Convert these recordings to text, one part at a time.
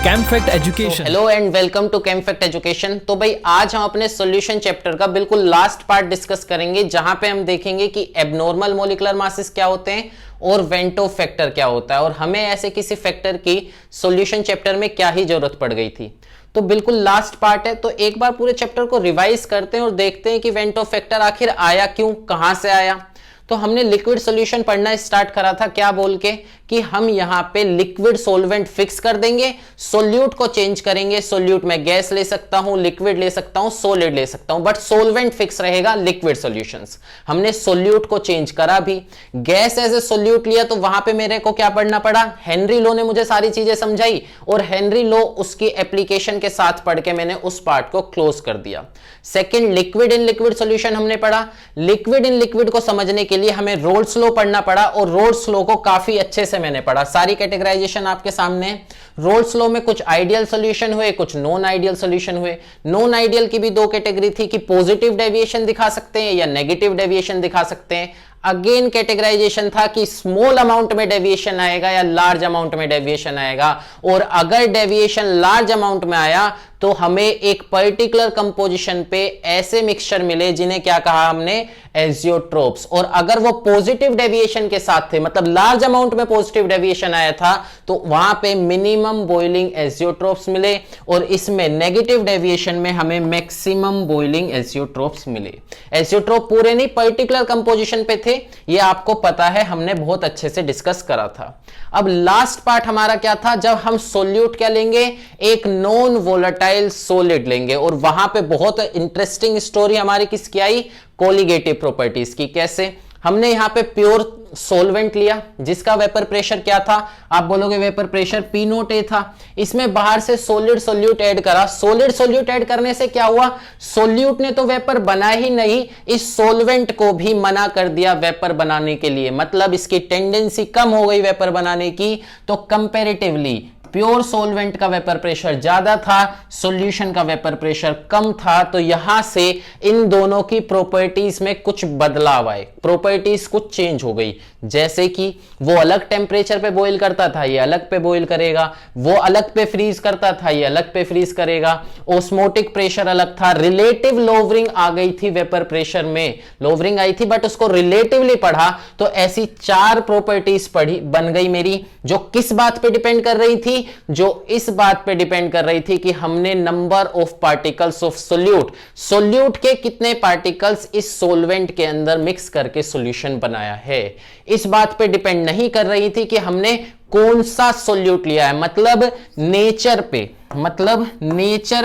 केमफैक्ट education. Hello and welcome to Chemfact education. तो भाई आज हम अपने सॉल्यूशन चैप्टर का बिल्कुल लास्ट पार्ट डिस्कस करेंगे, जहां पे हम देखेंगे कि एबनॉर्मल मॉलिक्यूलर मासेस क्या होते हैं और वेंटो फैक्टर क्या होता है और हमें ऐसे किसी फैक्टर की सॉल्यूशन चैप्टर में क्या ही जरूरत पड़ गई थी। तो बिल्कुल लास्ट पार्ट है, तो एक बार पूरे चैप्टर को रिवाइज करते हैं और देखते हैं कि वेंटो फैक्टर आखिर आया क्यों, कहां से आया। तो हमने लिक्विड सॉल्यूशन पढ़ना स्टार्ट करा था क्या बोल के कि हम यहां पे लिक्विड सॉल्वेंट फिक्स कर देंगे, सोल्यूट को चेंज करेंगे। सोल्यूट में गैस ले सकता हूं, लिक्विड ले सकता हूं, सॉलिड ले सकता हूं, बट सॉल्वेंट फिक्स रहेगा लिक्विड सॉल्यूशंस। हमने सोल्यूट को चेंज करा भी, गैस एज ए सोल्यूट लिया, तो वहां पे मेरे को क्या पढ़ना पड़ा, हेनरी लॉ ने मुझे सारी चीजें समझाई और हेनरी लॉ उसकी एप्लीकेशन के साथ पढ़ के मैंने उस पार्ट को क्लोज कर दिया। Second, liquid in liquid solution हमने पढ़ा। लिक्विड इन लिक्विड को समझने के लिए हमें रोल्स लॉ पढ़ना पड़ा और रोल्स लॉ को काफी अच्छे से मैंने पढ़ा। सारी कैटेगराइजेशन आपके सामने। रोल्स लॉ में कुछ आइडियल सॉल्यूशन हुए, कुछ नॉन आइडियल सॉल्यूशन हुए। नॉन आइडियल की भी दो कैटेगरी थी कि पॉजिटिव डेविएशन दिखा सकते हैं या नेगेटिव डेविएशन दिखा सकते हैं। अगेन कैटेगराइजेशन था कि स्मॉल अमाउंट में डेविएशन आएगा या लार्ज अमाउंट में डेविएशन आएगा, और अगर डेविएशन लार्ज अमाउंट में आया तो हमें एक पर्टिकुलर कंपोजिशन पे ऐसे मिक्सचर मिले जिन्हें क्या कहा हमने, एजियोट्रोप्स। और अगर वो पॉजिटिव डेविएशन के साथ थे, मतलब लार्ज अमाउंट में पॉजिटिव डेविएशन आया था, तो वहां पे मिनिमम बॉइलिंग एजियोट्रोप्स मिले, और इसमें नेगेटिव डेविएशन में हमें मैक्सिमम बॉइलिंग एजियोट्रोप्स मिले। एजियोट्रोप पूरे नहीं, पर्टिकुलर कंपोजिशन पे थे, ये आपको पता है, हमने बहुत अच्छे से डिस्कस करा था। अब लास्ट पार्ट हमारा क्या था, जब हम सोल्यूट क्या लेंगे, एक नॉन वोलेटाइल सॉलिड लेंगे, और वहां पे बहुत इंटरेस्टिंग स्टोरी हमारी किसकी आई, कोलिगेटिव प्रॉपर्टीज की। कैसे, हमने यहां पे प्योर सॉल्वेंट लिया जिसका वेपर प्रेशर क्या था, आप बोलोगे वेपर प्रेशर P0A था। इसमें बाहर से सॉलिड सोल्यूट ऐड करा। सॉलिड सोल्यूट ऐड करने से क्या हुआ, सोल्यूट ने तो वेपर बना ही नहीं, इस सॉल्वेंट को भी मना कर दिया वेपर बनाने के लिए, मतलब इसकी टेंडेंसी कम हो गई वेपर बनाने की। तो कंपैरेटिवली प्योर सॉल्वेंट का वेपर प्रेशर ज्यादा था, सॉल्यूशन का वेपर प्रेशर कम था। तो यहां से इन दोनों की प्रॉपर्टीज में कुछ बदलाव आए, प्रॉपर्टीज कुछ चेंज हो गई। जैसे कि वो अलग टेम्परेचर पे बॉईल करता था, ये अलग पे बॉईल करेगा, वो अलग पे फ्रीज करता था, ये अलग पे फ्रीज करेगा। ओस्मोटिक प्रेशर अलग था, रिलेटिव लोवरिंग आ गई थी वेपर प्रेशर में, लोवरिंग आई थी बट उसको रिलेटिवली पढ़ा। तो ऐसी चार प्रॉपर्टीज पढ़ी बन गई मेरी, जो किस बात पे डिपेंड कर रही थी, जो इस बात पे डिपेंड कर रही थी कि हमने number of particles of solute, solute के कितने पार्टिकल्स इस सॉल्वेंट के अंदर मिक्स करके सॉल्यूशन बनाया है। इस बात पे डिपेंड नहीं कर रही थी कि हमने कौन सा सॉल्यूट लिया है, मतलब नेचर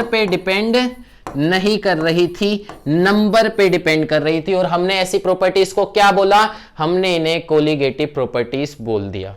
पे डिपेंड नहीं कर रही थी, नंबर पे डिपेंड कर रही थी। और हमने ऐसी प्रॉपर्टीज को क्या बोला, हमने इन्हें कोलिगेटिव प्रॉपर्टीज बोल दिया।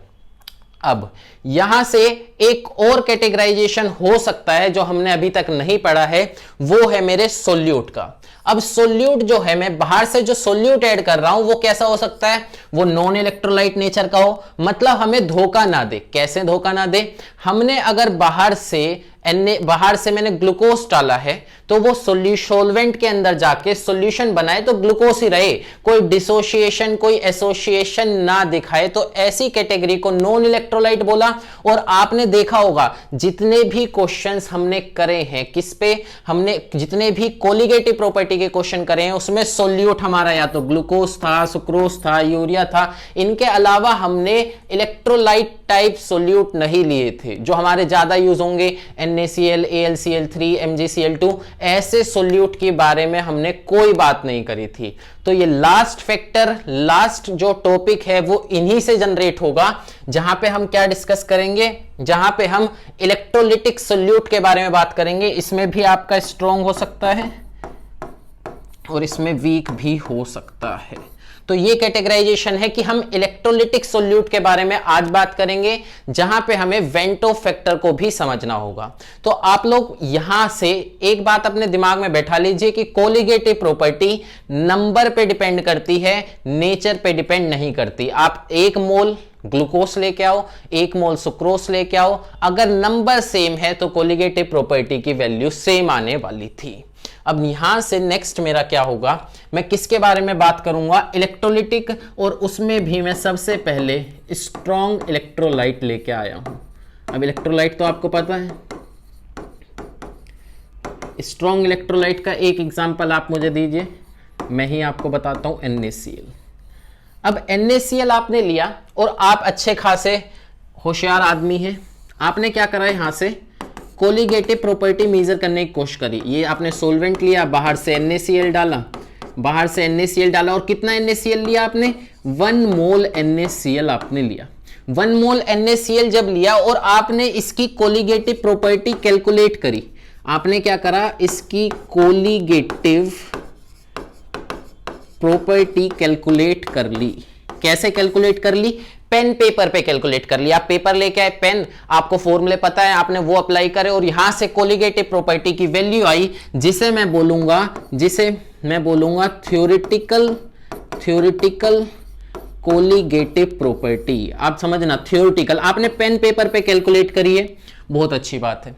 अब यहां से एक और कैटेगराइजेशन हो सकता है जो हमने अभी तक नहीं पढ़ा है, वो है मेरे सोल्यूट का। अब सोल्यूट जो है, मैं बाहर से जो सोल्यूट ऐड कर रहा हूं वो कैसा हो सकता है, वो नॉन इलेक्ट्रोलाइट नेचर का हो, मतलब हमें धोखा ना दे। कैसे धोखा ना दे, हमने अगर बाहर से मैंने ग्लूकोज डाला है, तो वो सॉल्वेंट के अंदर जाके सॉल्यूशन बनाए तो ग्लूकोज ही रहे, कोई डिसोसिएशन, कोई एसोसिएशन ना दिखाए। तो ऐसी कैटेगरी को नॉन इलेक्ट्रोलाइट बोला। और आपने देखा होगा जितने भी क्वेश्चंस हमने करे हैं, किस पे, हमने जितने भी कोलिगेटिव प्रॉपर्टी के क्वेश्चन करे हैं, उसमें सोल्यूट हमारा या तो ग्लूकोज था, सुक्रोज था, यूरिया था। इनके अलावा हमने इलेक्ट्रोलाइट टाइप सोल्यूट नहीं लिए थे, जो हमारे ज्यादा यूज होंगे, NaCl, AlCl3, MgCl2, ऐसे सोल्यूट के बारे में हमने कोई बात नहीं करी थी। तो ये लास्ट फैक्टर, लास्ट जो टॉपिक है वो इन्हीं से जनरेट होगा, जहां पे हम क्या डिस्कस करेंगे, जहां पे हम इलेक्ट्रोलिटिक सोल्यूट के बारे में बात करेंगे। इसमें भी आपका स्ट्रॉन्ग हो सकता है और इसमें वीक भी हो सकता है। तो ये कैटेगराइजेशन है कि हम इलेक्ट्रोलिटिक सोल्यूट के बारे में आज बात करेंगे, जहां पे हमें वेंटो फैक्टर को भी समझना होगा। तो आप लोग यहां से एक बात अपने दिमाग में बैठा लीजिए कि कोलिगेटिव प्रॉपर्टी नंबर पे डिपेंड करती है, नेचर पे डिपेंड नहीं करती। आप 1 मोल ग्लूकोज लेके आओ, 1 मोल सुक्रोज लेके आओ, अगर नंबर सेम है तो कोलिगेटिव प्रॉपर्टी की वैल्यू सेम आने वाली थी। अब यहां से नेक्स्ट मेरा क्या होगा, मैं किसके बारे में बात करूंगा, इलेक्ट्रोलिटिक, और उसमें भी मैं सबसे पहले स्ट्रॉन्ग इलेक्ट्रोलाइट लेके आया हूं। अब इलेक्ट्रोलाइट तो आपको पता है स्ट्रॉन्ग इलेक्ट्रोलाइट का एक एग्जांपल आप मुझे दीजिए, मैं ही आपको बताता हूं NaCl। अब NaCl आपने लिया और आप अच्छे खासे होशियार आदमी हैं, आपने क्या करा यहां से कोलिगेटिव प्रॉपर्टी मेजर करने की कोशिश करी। ये आपने सोलवेंट लिया, बाहर से NaCl डाला, बाहर से NaCl डाला और कितना NaCl लिया आपने 1 मोल NaCl आपने लिया। 1 मोल NaCl जब लिया और आपने इसकी कोलिगेटिव प्रॉपर्टी कैलकुलेट करी, आपने क्या करा इसकी कोलिगेटिव प्रॉपर्टी कैलकुलेट कर ली। कैसे कैलकुलेट कर ली? पेन पेपर पे कैलकुलेट कर लिया। आप पेपर लेके आए, पेन, आपको फॉर्मूले पता है, आपने वो अप्लाई करे और यहां से कोलिगेटिव प्रॉपर्टी की वैल्यू आई, जिसे मैं बोलूंगा थ्योरेटिकल कोलिगेटिव प्रॉपर्टी। आप समझना, थ्योरेटिकल, आपने पेन पेपर पे कैलकुलेट करिए, बहुत अच्छी बात है।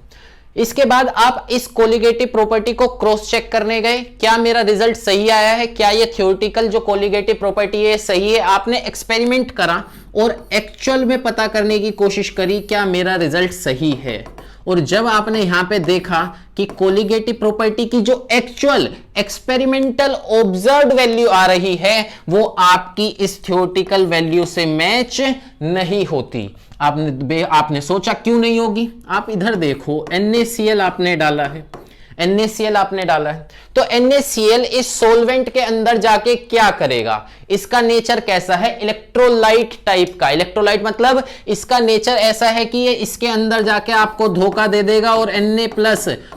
इसके बाद आप इस कोलिगेटिव प्रॉपर्टी को क्रॉस चेक करने गए, क्या मेरा रिजल्ट सही आया है, क्या ये थ्योरेटिकल जो कोलिगेटिव प्रॉपर्टी है सही है। आपने एक्सपेरिमेंट करा और एक्चुअल में पता करने की कोशिश करी क्या मेरा रिजल्ट सही है। और जब आपने यहां पे देखा कि कोलिगेटिव प्रॉपर्टी की जो एक्चुअल एक्सपेरिमेंटल ऑब्जर्व्ड वैल्यू आ रही है वो आपकी इस थ्योरेटिकल वैल्यू से मैच नहीं होती, आपने सोचा क्यों नहीं होगी। आप इधर देखो, NaCl आपने डाला है, NaCl आपने डाला है, तो NaCl इस सोलवेंट के अंदर जाके क्या करेगा, इसका नेचर कैसा है, इलेक्ट्रोलाइट टाइप का। इलेक्ट्रोलाइट मतलब इसका नेचर ऐसा है कि ये इसके अंदर जाके आपको धोखा दे देगा और Na+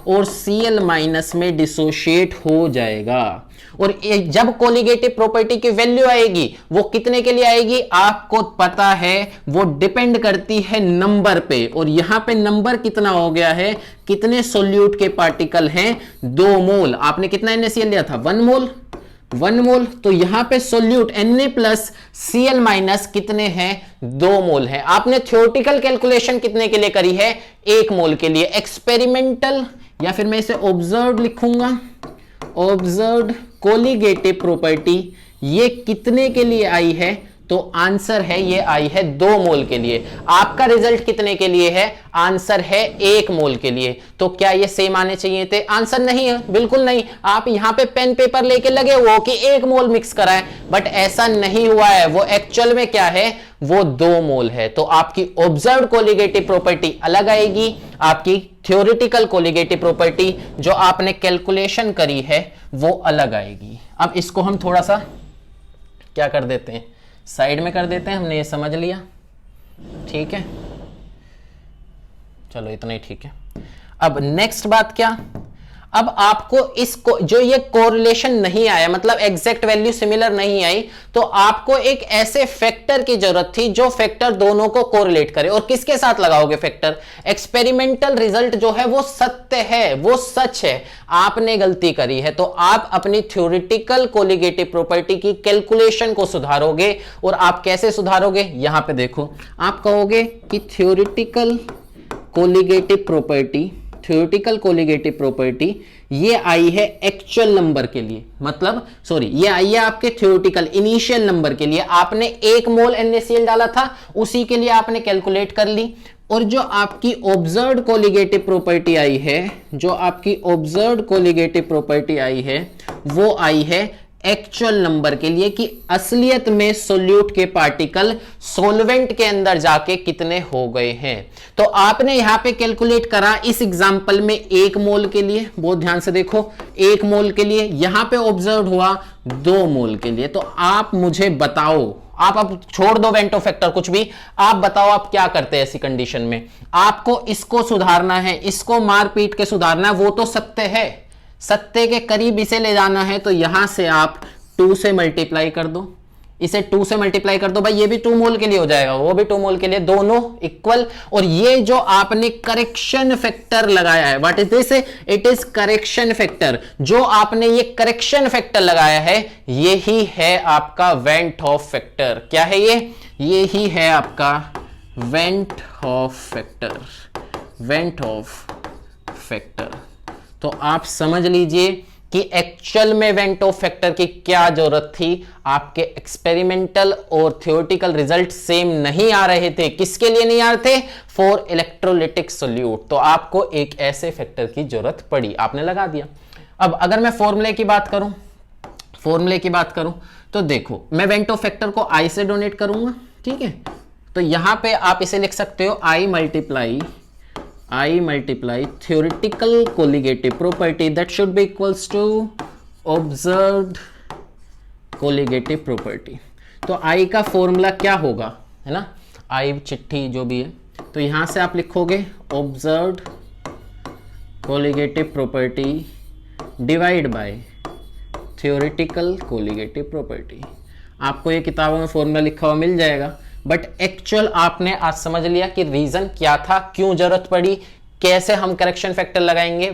और Cl- में डिसोशिएट हो जाएगा। और जब कोलिगेटिव प्रॉपर्टी की वैल्यू आएगी वो कितने के लिए आएगी आपको पता है, वो डिपेंड करती है नंबर पे। और यहां पे नंबर कितना हो गया है, कितने सोल्यूट के पार्टिकल हैं 2 मोल। आपने कितना NaCl लिया था 1 मोल, 1 मोल, तो यहां पे सोल्यूट Na+ Cl- कितने हैं 2 मोल है। आपने थ्योरेटिकल कैलकुलेशन कितने के लिए करी है 1 मोल के लिए। एक्सपेरिमेंटल या फिर मैं इसे ऑब्जर्व्ड लिखूंगा, ऑब्जर्व्ड कोलिगेटिव प्रॉपर्टी ये कितने के लिए आई है, तो आंसर है ये आई है 2 मोल के लिए। आपका रिजल्ट कितने के लिए है, आंसर है 1 मोल के लिए। तो क्या ये सेम आने चाहिए थे, आंसर नहीं है, बिल्कुल नहीं। आप यहां पे पेन पेपर लेके लगे हो कि 1 मोल मिक्स करा है, बट ऐसा नहीं हुआ है, वो एक्चुअल में क्या है वो 2 मोल है। तो आपकी ऑब्जर्व्ड कोलिगेटिव प्रॉपर्टी अलग आएगी, आपकी थ्योरेटिकल कोलिगेटिव प्रॉपर्टी जो आपने कैलकुलेशन करी है वो अलग आएगी। अब इसको हम थोड़ा सा क्या कर देते हैं, साइड में कर देते हैं, हमने ये समझ लिया, ठीक है, चलो इतना ही ठीक है। अब नेक्स्ट बात क्या, अब आपको इसको जो ये कोरिलेशन नहीं आया, मतलब एग्जैक्ट वैल्यू सिमिलर नहीं आई, तो आपको एक ऐसे फैक्टर की जरूरत थी जो फैक्टर दोनों को कोरिलेट करे। और किसके साथ लगाओगे फैक्टर, एक्सपेरिमेंटल रिजल्ट जो है वो सत्य है, वो सच है, आपने गलती करी है। तो आप अपनी थ्योरेटिकल कोलिगेटिव प्रॉपर्टी की कैलकुलेशन को सुधारोगे। और आप कैसे सुधारोगे, यहां पे देखो, आप कहोगे कि theoretical colligative property, theoretical colligative property ये आई है एक्चुअल नंबर के लिए, मतलब सॉरी ये आई है आपके थ्योरेटिकल इनिशियल नंबर के लिए। आपने 1 मोल NaCl डाला था, उसी के लिए आपने कैलकुलेट कर ली। और जो आपकी ऑब्जर्व्ड कोलिगेटिव प्रॉपर्टी आई है, जो आपकी ऑब्जर्व्ड कोलिगेटिव प्रॉपर्टी आई है वो आई है एक्चुअल नंबर के लिए, कि असलियत में सोल्यूट के पार्टिकल सोलवेंट के अंदर जाके कितने हो गए हैं। तो आपने यहां पे कैलकुलेट करा इस एग्जांपल में 1 मोल के लिए, बहुत ध्यान से देखो, 1 मोल के लिए, यहां पे ऑब्जर्व हुआ 2 मोल के लिए। तो आप मुझे बताओ, आप अब छोड़ दो वेंटो फैक्टर कुछ भी, आप बताओ आप क्या करते हैं ऐसी कंडीशन में। आपको इसको सुधारना है, इसको मार पीट के सुधारना है, वो तो सत्य है, सत्य के करीब इसे ले जाना है। तो यहां से आप 2 से मल्टीप्लाई कर दो, इसे 2 से मल्टीप्लाई कर दो, भाई ये भी 2 मोल के लिए हो जाएगा, वो भी 2 मोल के लिए, दोनों इक्वल। और ये जो आपने करेक्शन फैक्टर लगाया है, what is this, it is correction factor. जो आपने ये करेक्शन फैक्टर लगाया है यही है आपका वेंट हॉफ फैक्टर। क्या है ये ही है आपका went half factor, went half factor. तो आप समझ लीजिए कि एक्चुअल में वेंटो फैक्टर की क्या जरूरत थी, आपके एक्सपेरिमेंटल और थ्योरेटिकल रिजल्ट सेम नहीं आ रहे थे। किसके लिए नहीं आ रहे थे? For electrolytic solute. तो आपको एक ऐसे फैक्टर की जरूरत पड़ी, आपने लगा दिया। अब अगर मैं फॉर्मूले की बात करूं तो देखो, मैं वेंटो फैक्टर को आई से डोनेट करूंगा, ठीक है। तो यहां पे आप इसे लिख सकते हो i multiply theoretical colligative property that should be equals to observed colligative property. तो आई का फॉर्मूला क्या होगा, है ना, आई चिट्ठी जो भी है, तो यहां से आप लिखोगे observed colligative property divide by theoretical colligative property. आपको ये किताबों में फॉर्मूला लिखा हुआ मिल जाएगा, बट एक्चुअल आपने आज समझ लिया कि रीजन क्या था, क्यों जरूरत पड़ी, कैसे हम करेक्शन फैक्टर लगाएंगे।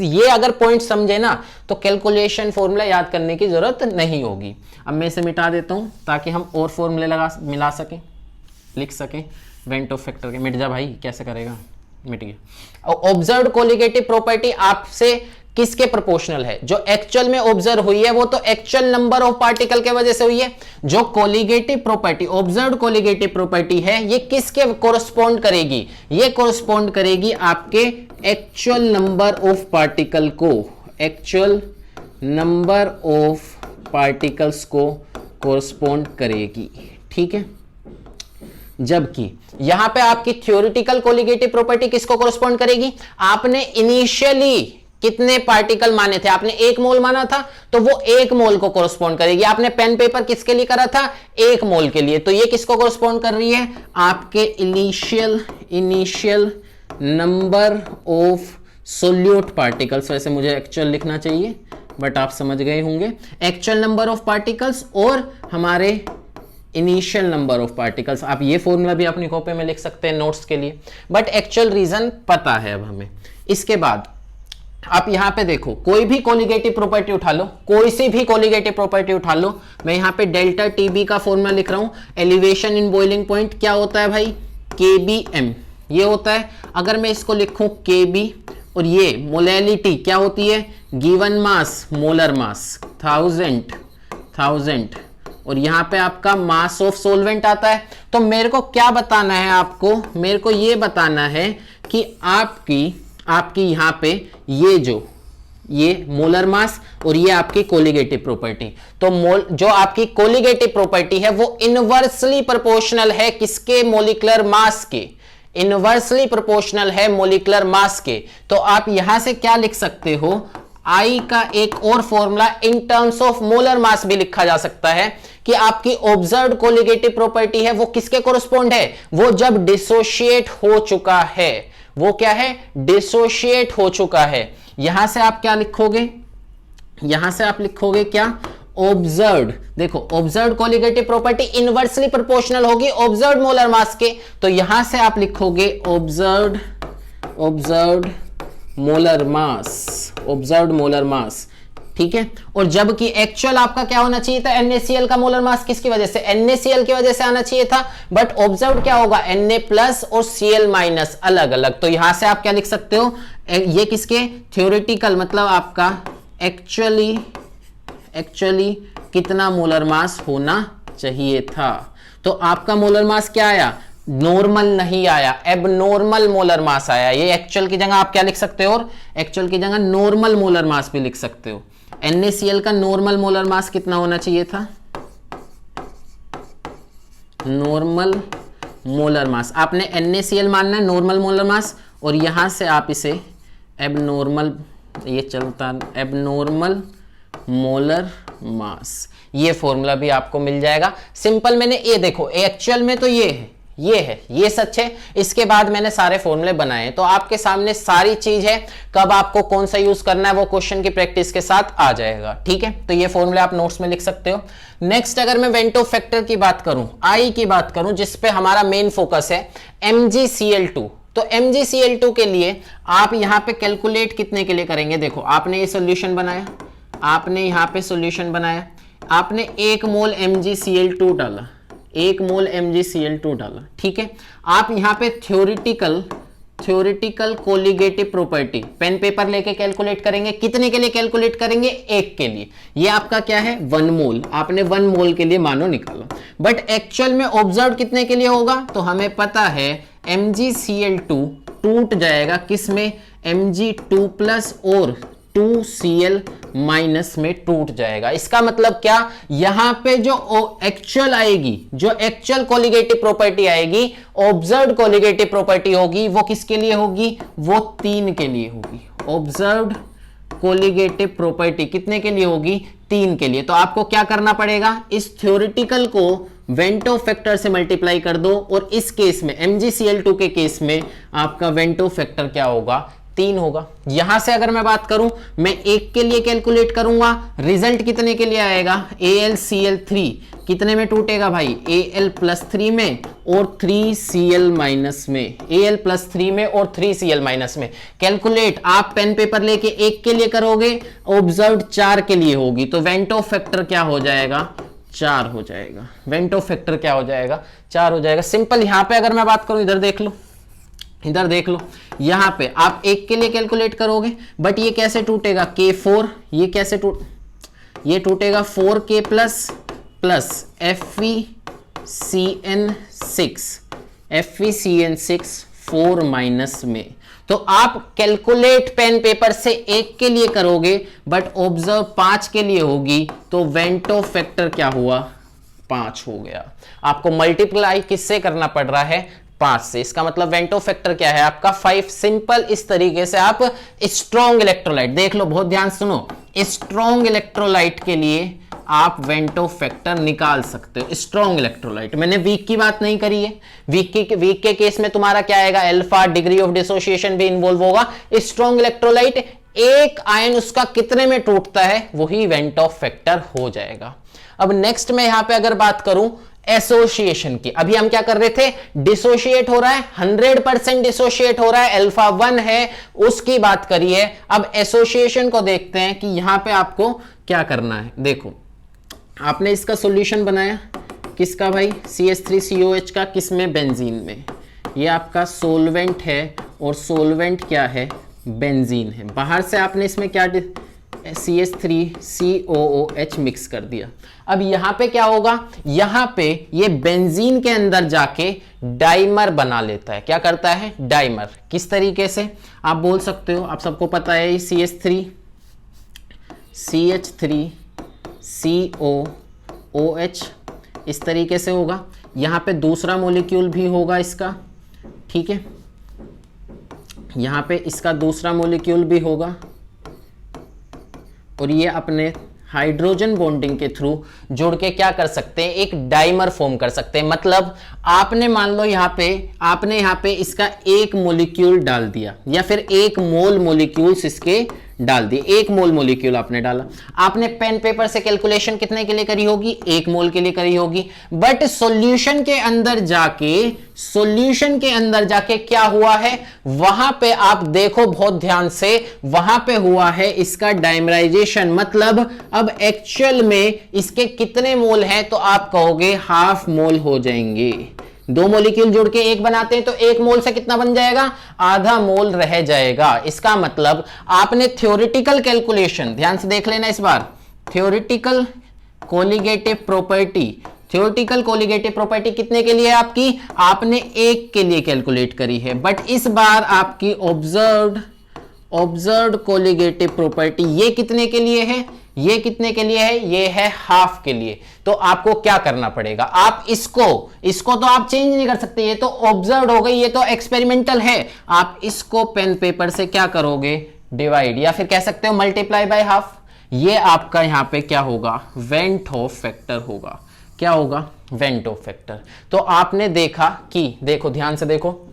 ये अगर पॉइंट समझे ना तो कैलकुलेशन फॉर्मूला याद करने की जरूरत नहीं होगी। अब मैं इसे मिटा देता हूं ताकि हम और फॉर्मूले मिला सकें, लिख सकें वेंटो फैक्टर के। मिट जा भाई, कैसे करेगा, मिट गया। ऑब्जर्व्ड कोलिगेटिव प्रॉपर्टी आपसे किसके प्रोपोर्शनल है? जो एक्चुअल में ऑब्जर्व हुई है वो तो एक्चुअल नंबर ऑफ पार्टिकल के वजह से हुई है। जो colligative property, observed colligative property है, ये किसके कोरस्पॉन्ड करेगी? ये कोरस्पॉन्ड करेगी आपके एक्चुअल नंबर ऑफ पार्टिकल को, एक्चुअल नंबर ऑफ पार्टिकल्स को कोरस्पॉन्ड करेगी, ठीक है। जबकि यहां पे आपकी थ्योरेटिकल कोलिगेटिव प्रॉपर्टी किसको कोरस्पॉन्ड करेगी? आपने इनिशियली कितने पार्टिकल माने थे? आपने 1 मोल माना था, तो वो 1 मोल को कोरस्पॉन्ड करेगी। आपने पेन पेपर किसके लिए करा था? 1 मोल के लिए, तो ये किसको कोरस्पॉन्ड कर रही है? आपके initial number of solute particles. वैसे मुझे एक्चुअल लिखना चाहिए, बट आप समझ गए होंगे। एक्चुअल नंबर ऑफ पार्टिकल्स और हमारे इनिशियल नंबर ऑफ पार्टिकल्स। आप ये फॉर्मूला भी अपनी कॉपी में लिख सकते हैं नोट्स के लिए, बट एक्चुअल रीजन पता है अब हमें। इसके बाद आप यहां पे देखो, कोई भी कोलिगेटिव प्रॉपर्टी उठा लो, कोई सी भी कोलिगेटिव प्रॉपर्टी उठा लो। मैं यहां पे डेल्टा टीबी का फॉर्मूला लिख रहा हूं। एलिवेशन इन बॉइलिंग पॉइंट क्या होता है भाई? केबीएम ये होता है। अगर मैं इसको लिखूं केबी, और ये मोलैलिटी क्या होती है? गिवन मास, मोलर मास 1000, और यहां पे आपका मास ऑफ सोलवेंट आता है। तो मेरे को क्या बताना है आपको? मेरे को ये बताना है कि आपकी यहां पे ये मोलर मास और ये आपकी कोलिगेटिव प्रॉपर्टी। तो जो आपकी कोलिगेटिव प्रॉपर्टी है वो इनवर्सली प्रोपोर्शनल है किसके? मॉलिक्यूलर मास के। इनवर्सली प्रोपोर्शनल है मॉलिक्यूलर मास के। तो आप यहां से क्या लिख सकते हो? आई का एक और formula in terms of molar mass भी लिखा जा सकता है कि आपकी ऑब्जर्व्ड कोलिगेटिव प्रॉपर्टी है वो किसके कोरस्पॉन्ड है? वो जब डिसोशिएट हो चुका है। वो क्या है? डिसोशिएट हो चुका है। यहां से आप क्या लिखोगे? यहां से आप लिखोगे क्या? ऑब्जर्व्ड। देखो, observed colligative property inversely proportional होगी ऑब्जर्व्ड मोलर मास के, तो यहां से आप लिखोगे ऑब्जर्व्ड मोलर मास, ठीक है। और जबकि एक्चुअल आपका क्या होना चाहिए था? NaCl का मोलर मास किसकी वजह से? NaCl की वजह से आना चाहिए था, बट ऑब्जर्व्ड क्या होगा? Na प्लस और Cl माइनस अलग अलग। तो यहां से आप क्या लिख सकते हो? ये किसके? थ्योरेटिकल, मतलब आपका एक्चुअली कितना मोलर मास होना चाहिए था। तो आपका मोलर मास क्या आया? नॉर्मल नहीं आया, एबनॉर्मल मोलर मास आया। ये एक्चुअल की जगह आप क्या लिख सकते हो? और एक्चुअल की जगह नॉर्मल मोलर मास भी लिख सकते हो। NaCl का नॉर्मल मोलर मास कितना होना चाहिए था? नॉर्मल मोलर मास, आपने NaCl मानना है नॉर्मल मोलर मास, और यहां से आप इसे एबनॉर्मल, ये चलता एबनॉर्मल मोलर मास, ये फॉर्मूला भी आपको मिल जाएगा। सिंपल, मैंने ये देखो एक्चुअल में तो ये सच है। इसके बाद मैंने सारे फॉर्मूले बनाए, तो आपके सामने सारी चीज है। कब आपको कौन सा यूज करना है वो क्वेश्चन की प्रैक्टिस के साथ आ जाएगा, ठीक है। तो ये फॉर्मूले आप नोट्स में लिख सकते हो। नेक्स्ट, अगर मैं वेंटो फैक्टर की बात करूं, आई की बात करूं, जिसपे हमारा मेन फोकस है, MgCl2। तो MgCl2 के लिए आप यहां पे कैलकुलेट कितने के लिए करेंगे? देखो, आपने ये सोल्यूशन बनाया, आपने यहां पे सोल्यूशन बनाया, आपने 1 मोल MgCl2 डाला, 1 मोल MgCl2 डाला, ठीक है। आप यहां पे theoretical theoretical colligative property pen paper लेके कैलकुलेट करेंगे। कितने के लिए कैलकुलेट करेंगे? एक के लिए। ये आपका क्या है? 1 मोल। आपने 1 मोल के लिए मानो निकाला, बट एक्चुअल में ऑब्जर्व कितने के लिए होगा? तो हमें पता है MgCl2 टूट जाएगा किस में? Mg2+ और 2Cl- में टूट जाएगा। इसका मतलब क्या? यहां पे जो एक्चुअल आएगी, जो एक्चुअल कोलिगेटिव प्रॉपर्टी आएगी, ऑब्जर्व्ड कोलिगेटिव प्रॉपर्टी होगी, वो किसके लिए होगी? वो 3 के लिए होगी। ऑब्जर्व्ड कोलिगेटिव प्रॉपर्टी कितने के लिए होगी? 3 के लिए। तो आपको क्या करना पड़ेगा? इस थ्योरेटिकल को वेंटो फैक्टर से मल्टीप्लाई कर दो, और इस केस में MgCl2 के केस में आपका वेंटो फैक्टर क्या होगा? 3 होगा। यहां से अगर मैं बात करूं, मैं 1 के लिए कैलकुलेट करूंगा, रिजल्ट कितने के लिए आएगा? AlCl3 कितने में टूटेगा भाई? Al+3 में और 3Cl- में। Al+3 में और 3Cl- में कैलकुलेट। आप पेन पेपर लेके 1 के लिए करोगे, ऑब्जर्व्ड 4 के लिए होगी, तो वेंटो फैक्टर क्या हो जाएगा? 4 हो जाएगा। वेंटो फैक्टर क्या हो जाएगा? 4 हो जाएगा। सिंपल। यहां पे अगर मैं बात करूं, इधर देख लो, इधर देख लो, यहां पे आप 1 के लिए कैलकुलेट करोगे, बट ये कैसे टूटेगा? K4। ये कैसे ये टूटेगा 4K प्लस FeCN6 4 माइनस में। तो आप कैलकुलेट पेन पेपर से 1 के लिए करोगे, बट ऑब्जर्व 5 के लिए होगी, तो वेंटो फैक्टर क्या हुआ? 5 हो गया। आपको मल्टीप्लाई किससे करना पड़ रहा है? 5 से। इसका मतलब वेंटो फैक्टर क्या है आपका? 5। सिंपल। इस तरीके से आप स्ट्रॉन्ग इलेक्ट्रोलाइट, देख लो, बहुत ध्यान सुनो, स्ट्रॉन्ग इलेक्ट्रोलाइट के लिए आप वेंटो फैक्टर निकाल सकते हो। स्ट्रॉन्ग इलेक्ट्रोलाइट, मैंने वीक की बात नहीं करी है। वीक के केस में तुम्हारा क्या आएगा? अल्फा, डिग्री ऑफ डिसोसिएशन भी इन्वॉल्व होगा। स्ट्रॉन्ग इलेक्ट्रोलाइट, एक आयन उसका कितने में टूटता है, वही वेंटो फैक्टर हो जाएगा। अब नेक्स्ट में यहां पे अगर बात करूं एसोसिएशन की, अभी हम क्या कर रहे थे? डिसोशिएट हो रहा है, 100% डिसोशिएट हो रहा है, अल्फा 1 है, उसकी बात करिए। अब एसोसिएशन को देखते हैं कि यहां पे आपको क्या करना है। देखो, आपने इसका सॉल्यूशन बनाया, किसका भाई? CH3COH का। किसमें? बेंजीन में। ये आपका सोलवेंट है, और सोलवेंट क्या है? बेंजीन है। बाहर से आपने इसमें क्या CH3COOH मिक्स कर दिया। अब यहां पे क्या होगा? यहां पे ये बेंजीन के अंदर जाके डाइमर बना लेता है। क्या करता है? डाइमर। किस तरीके से? आप बोल सकते हो, आप सबको पता है, CH3COOH इस तरीके से होगा। यहां पे दूसरा मॉलिक्यूल भी होगा इसका, ठीक है? यहां पे इसका दूसरा मॉलिक्यूल भी होगा, और ये अपने हाइड्रोजन बॉन्डिंग के थ्रू जुड़ के क्या कर सकते हैं? एक डाइमर फॉर्म कर सकते हैं। मतलब आपने मान लो आपने यहां पे इसका 1 मॉलिक्यूल डाल दिया, या फिर 1 मोल मॉलिक्यूल्स इसके डाल दिए। 1 मोल मॉलिक्यूल आपने डाला। आपने पेन पेपर से कैलकुलेशन कितने के लिए करी होगी? 1 मोल के लिए करी होगी। बट सॉल्यूशन के अंदर जाके क्या हुआ है? वहां पे आप देखो बहुत ध्यान से, वहां पे हुआ है इसका डाइमराइजेशन। मतलब अब एक्चुअल में इसके कितने मोल हैं? तो आप कहोगे हाफ मोल हो जाएंगे। 2 मॉलिक्यूल जुड़ के 1 बनाते हैं, तो 1 मोल से कितना बन जाएगा? आधा मोल रह जाएगा। इसका मतलब आपने थ्योरेटिकल कैलकुलेशन, ध्यान से देख लेना इस बार, थ्योरेटिकल कोलिगेटिव प्रॉपर्टी कितने के लिए आपकी? आपने 1 के लिए कैलकुलेट करी है, बट इस बार आपकी ऑब्जर्व्ड कोलिगेटिव प्रॉपर्टी ये कितने के लिए है? ये कितने के लिए है? ये है हाफ के लिए। तो आपको क्या करना पड़ेगा? आप इसको तो आप चेंज नहीं कर सकते, ये तो ऑब्जर्व हो गई, ये तो एक्सपेरिमेंटल है। आप इसको पेन पेपर से क्या करोगे? डिवाइड, या फिर कह सकते हो मल्टीप्लाई बाय हाफ। ये आपका यहां पे क्या होगा? वेंटो फैक्टर होगा। क्या होगा? Vento factor. तो आपने देखा कि, देखो ध्यान से देखो,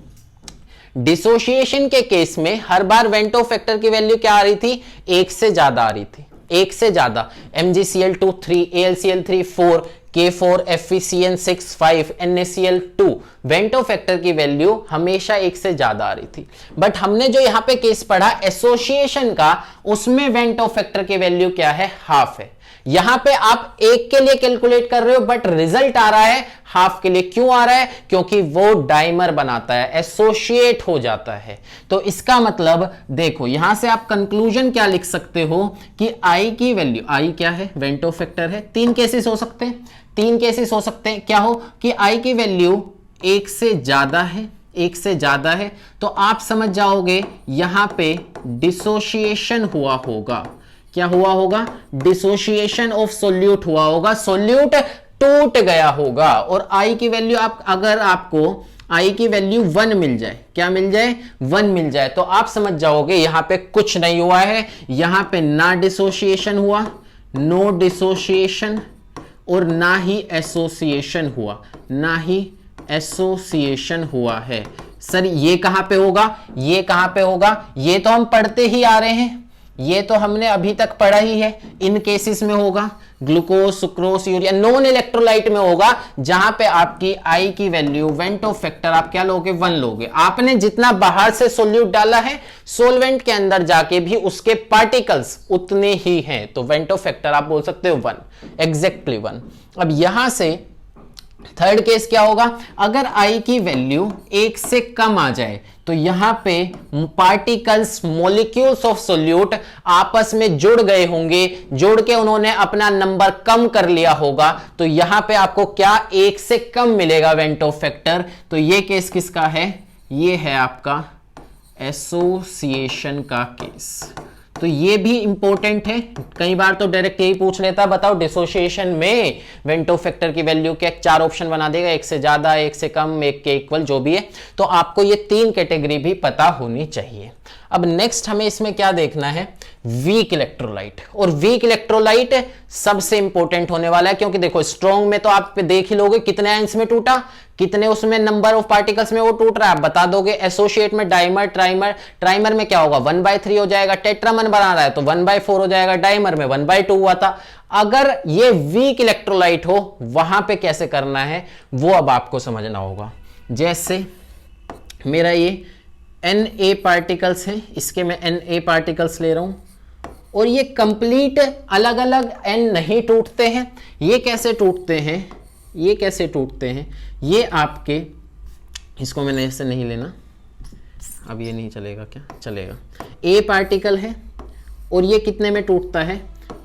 डिसोसिएशन के केस में हर बार वेंटो फैक्टर की वैल्यू क्या आ रही थी? 1 से ज्यादा आ रही थी। 1 से ज्यादा। MgCl2 3, AlCl3 4, K4, FeCN6 5, NaCl2। Vento factor की वैल्यू हमेशा 1 से ज्यादा आ रही थी। बट हमने जो यहां पे केस पढ़ा एसोसिएशन का, उसमें वेंटो फैक्टर की वैल्यू क्या है? हाफ है। यहां पे आप एक के लिए कैलकुलेट कर रहे हो बट रिजल्ट आ रहा है हाफ के लिए। क्यों आ रहा है? क्योंकि वो डाइमर बनाता है, एसोसिएट हो जाता है। तो इसका मतलब देखो यहां से आप कंक्लूजन क्या लिख सकते हो कि आई की वैल्यू, आई क्या है? वेंटो फैक्टर है। तीन केसेस हो सकते हैं, तीन केसेस हो सकते हैं। क्या हो कि आई की वैल्यू एक से ज्यादा है, एक से ज्यादा है, तो आप समझ जाओगे यहां पे डिसोसिएशन हुआ होगा। क्या हुआ होगा? डिसोसिएशन ऑफ सोल्यूट हुआ होगा, सोल्यूट टूट गया होगा। और आई की वैल्यू आप, अगर आपको आई की वैल्यू 1 मिल जाए, क्या मिल जाए? 1 मिल जाए, तो आप समझ जाओगे यहां पे कुछ नहीं हुआ है, यहां पे ना डिसोसिएशन हुआ, नो डिसोसिएशन, और ना ही एसोसिएशन हुआ, ना ही एसोसिएशन हुआ है। सर ये कहां पे होगा? ये कहां पे होगा? ये तो हम पढ़ते ही आ रहे हैं, ये तो हमने अभी तक पढ़ा ही है। इन केसेस में होगा glucose, sucrose, urea, non electrolyte में होगा, जहां पे आपकी आई की वैल्यू, वेंटो फैक्टर आप क्या लोगे? 1 लोगे। आपने जितना बाहर से सोल्यूट डाला है, सोलवेंट के अंदर जाके भी उसके पार्टिकल्स उतने ही हैं, तो वेंटो फैक्टर आप बोल सकते हो 1, एग्जैक्टली 1। अब यहां से थर्ड केस क्या होगा? अगर आई की वैल्यू 1 से कम आ जाए, तो यहां पे पार्टिकल्स, मॉलिक्यूल्स ऑफ सोल्यूट आपस में जुड़ गए होंगे, जुड़ के उन्होंने अपना नंबर कम कर लिया होगा, तो यहां पे आपको क्या 1 से कम मिलेगा वेंटो फैक्टर। तो ये केस किसका है? ये है आपका एसोसिएशन का केस। तो ये भी इंपॉर्टेंट है, कई बार तो डायरेक्ट यही पूछ लेता है, बताओ डिसोसिएशन में वेंटो फैक्टर की वैल्यू क्या? 4 ऑप्शन बना देगा, 1 से ज्यादा, 1 से कम, 1 के इक्वल, जो भी है। तो आपको ये 3 कैटेगरी भी पता होनी चाहिए। अब नेक्स्ट हमें इसमें क्या देखना है? Weak electrolyte. और वीक इलेक्ट्रोलाइट सबसे इंपॉर्टेंट होने वाला है, क्योंकि देखो स्ट्रॉन्ग में तो आप देख ही लोगे कितने आयंस में टूटा, कितने उसमें नंबर ऑफ पार्टिकल्स में वो टूट रहा है, आप बता दोगे। एसोसिएट में डाइमर, ट्राइमर, ट्राइमर में क्या होगा? 1/3 हो जाएगा। टेट्रामर बना रहा है तो 1/4 हो जाएगा। डाइमर में 1/2 हुआ था। अगर ये वीक इलेक्ट्रोलाइट हो, वहां पे कैसे करना है वो अब आपको समझना होगा। जैसे मेरा ये Na पार्टिकल्स है, इसके मैं Na पार्टिकल्स ले रहा हूं, और ये कंप्लीट अलग अलग N नहीं टूटते हैं। ये कैसे टूटते हैं? ये कैसे टूटते हैं? ये आपके, इसको मैंने ऐसे नहीं लेना, अब ये नहीं चलेगा, क्या चलेगा? A पार्टिकल है और ये कितने में टूटता है?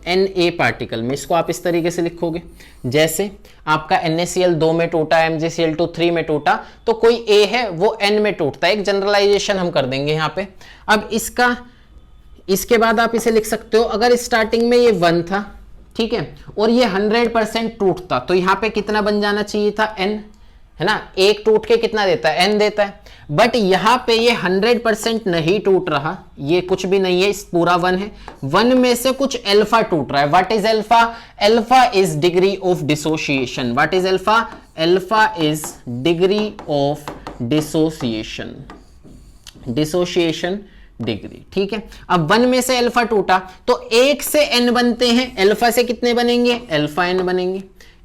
Na पार्टिकल में। इसको आप इस तरीके से लिखोगे, जैसे आपका NaCl 2 में टूटा, MgCl2 3 में टूटा, तो कोई A है वो N में टूटता है। एक जनरलाइजेशन हम कर देंगे यहाँ पे। अब इसका, इसके बाद आप इसे लिख सकते हो, अगर स्टार्टिंग में ये 1 था, ठीक है, और ये 100% टूटता, तो यहाँ पे कितना बन जाना चाहिए था? N, है ना? एक टूट के कितना देता है? N देता है। बट यहां पे ये 100% नहीं टूट रहा, ये कुछ भी नहीं है, इस पूरा 1 है। 1 में से कुछ अल्फा टूट रहा है। What is alpha? Alpha is degree of dissociation. What is alpha? Alpha is degree of dissociation, dissociation degree, ठीक है। अब 1 में से अल्फा टूटा, तो 1 से n बनते हैं, अल्फा से कितने बनेंगे? अल्फा n बनेंगे।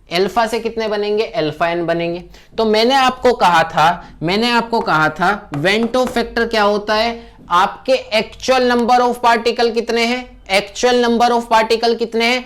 अल्फा से कितने बनेंगे? अल्फा n बनेंगे। तो मैंने आपको कहा था वेंटो फैक्टर क्या होता है? आपके एक्चुअल नंबर ऑफ पार्टिकल कितने हैं, एक्चुअल नंबर ऑफ पार्टिकल कितने हैं,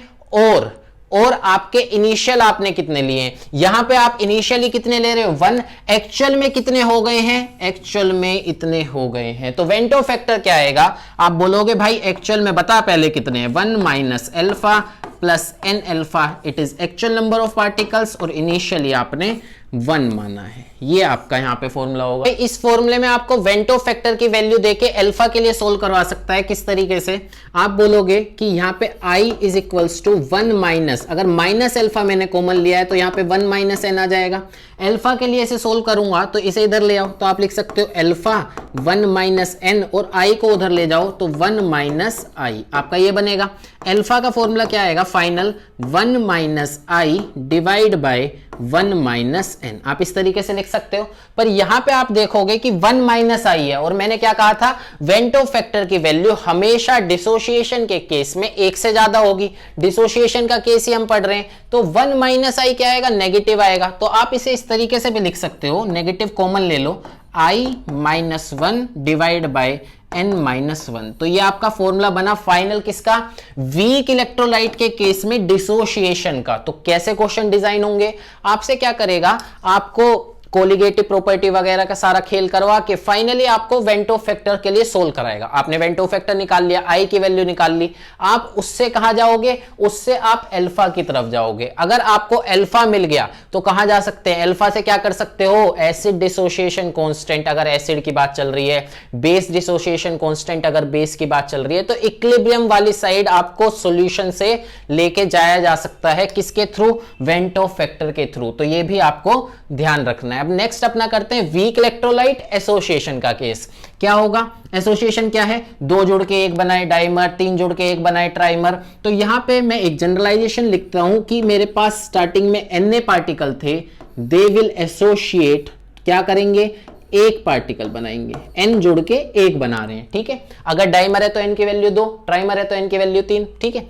और आपके इनिशियल आपने कितने लिए हैं। यहां पे आप इनिशियली कितने ले रहे हो? 1। एक्चुअल में कितने हो गए हैं? एक्चुअल में इतने हो गए हैं। तो वेंटो फैक्टर क्या आएगा? आप बोलोगे भाई एक्चुअल में बता पहले कितने हैं। 1 minus alpha plus n alpha, it is actual number of particles, और इनिशियली आपने 1 माना है। ये आपका यहां पे फॉर्मूला होगा। इस फॉर्मूले में आपको वेंटो फैक्टर की वैल्यू देके अल्फा के लिए सोल्व करवा सकता है। किस तरीके से? आप बोलोगे कि यहां पे i is equals to 1 minus, अगर माइनस अल्फा मैंने कॉमन लिया है तो यहां पे 1 माइनस n आ जाएगा। अल्फा के लिए इसे सोल्व करूंगा तो इसे इधर ले आओ, तो आप लिख सकते हो अल्फा 1 माइनस n, और i को उधर ले जाओ तो 1 माइनस i, आपका ये बनेगा। अल्फा का फॉर्मूला क्या आएगा final? 1 minus i divide by 1 minus n। आप इस तरीके से लिख सकते हो। पर यहां पे आप देखोगे कि 1 माइनस i है, और मैंने क्या कहा था? वेंटो फैक्टर की वैल्यू हमेशा डिसोसिएशन के केस में 1 से ज्यादा होगी। डिसोसिएशन का केस ही हम पढ़ रहे हैं, तो 1 माइनस i क्या आएगा? नेगेटिव आएगा। तो आप इसे इस तरीके से भी लिख सकते हो, नेगेटिव कॉमन ले लो, I minus one divide by n minus one. तो ये आपका फॉर्मूला बना फाइनल किसका, वीक इलेक्ट्रोलाइट के केस में डिसोसिएशन का। तो कैसे क्वेश्चन डिजाइन होंगे, आपसे क्या करेगा, आपको कोलिगेटिव प्रॉपर्टी वगैरह का सारा खेल करवा के फाइनली आपको वेंटो फैक्टर के लिए सोल्व कराएगा। आपने वेंटो फैक्टर निकाल लिया, आई की वैल्यू निकाल ली, आप उससे कहां जाओगे, उससे आप अल्फा की तरफ जाओगे। अगर आपको अल्फा मिल गया तो कहां जा सकते हैं, अल्फा से क्या कर सकते हो, एसिड डिसोसिएशन कांस्टेंट अगर एसिड की बात चल रही है, बेस डिसोसिएशन कांस्टेंट अगर बेस की बात चल रही है, तो इक्विलिब्रियम वाली साइड आपको सॉल्यूशन से लेके जाया जा सकता है, किसके थ्रू, वेंटो फैक्टर के थ्रू। तो ये भी आपको ध्यान रखना है। अब नेक्स्ट अपना करते हैं वीक इलेक्ट्रोलाइट एसोसिएशन का केस। क्या होगा, एसोसिएशन क्या है, दो जुड़ के एक बनाए डाइमर, तीन जुड़ के एक बनाए ट्राइमर। तो यहां पे मैं एक जनरलाइजेशन लिखता हूं कि मेरे पास स्टार्टिंग में Na पार्टिकल थे, दे विल एसोसिएट, क्या करेंगे, एक पार्टिकल बनाएंगे, n जुड़ के एक बना रहे हैं, ठीक है। अगर डाइमर है तो n की वैल्यू 2, ट्राइमर है तो n की वैल्यू 3, ठीक है।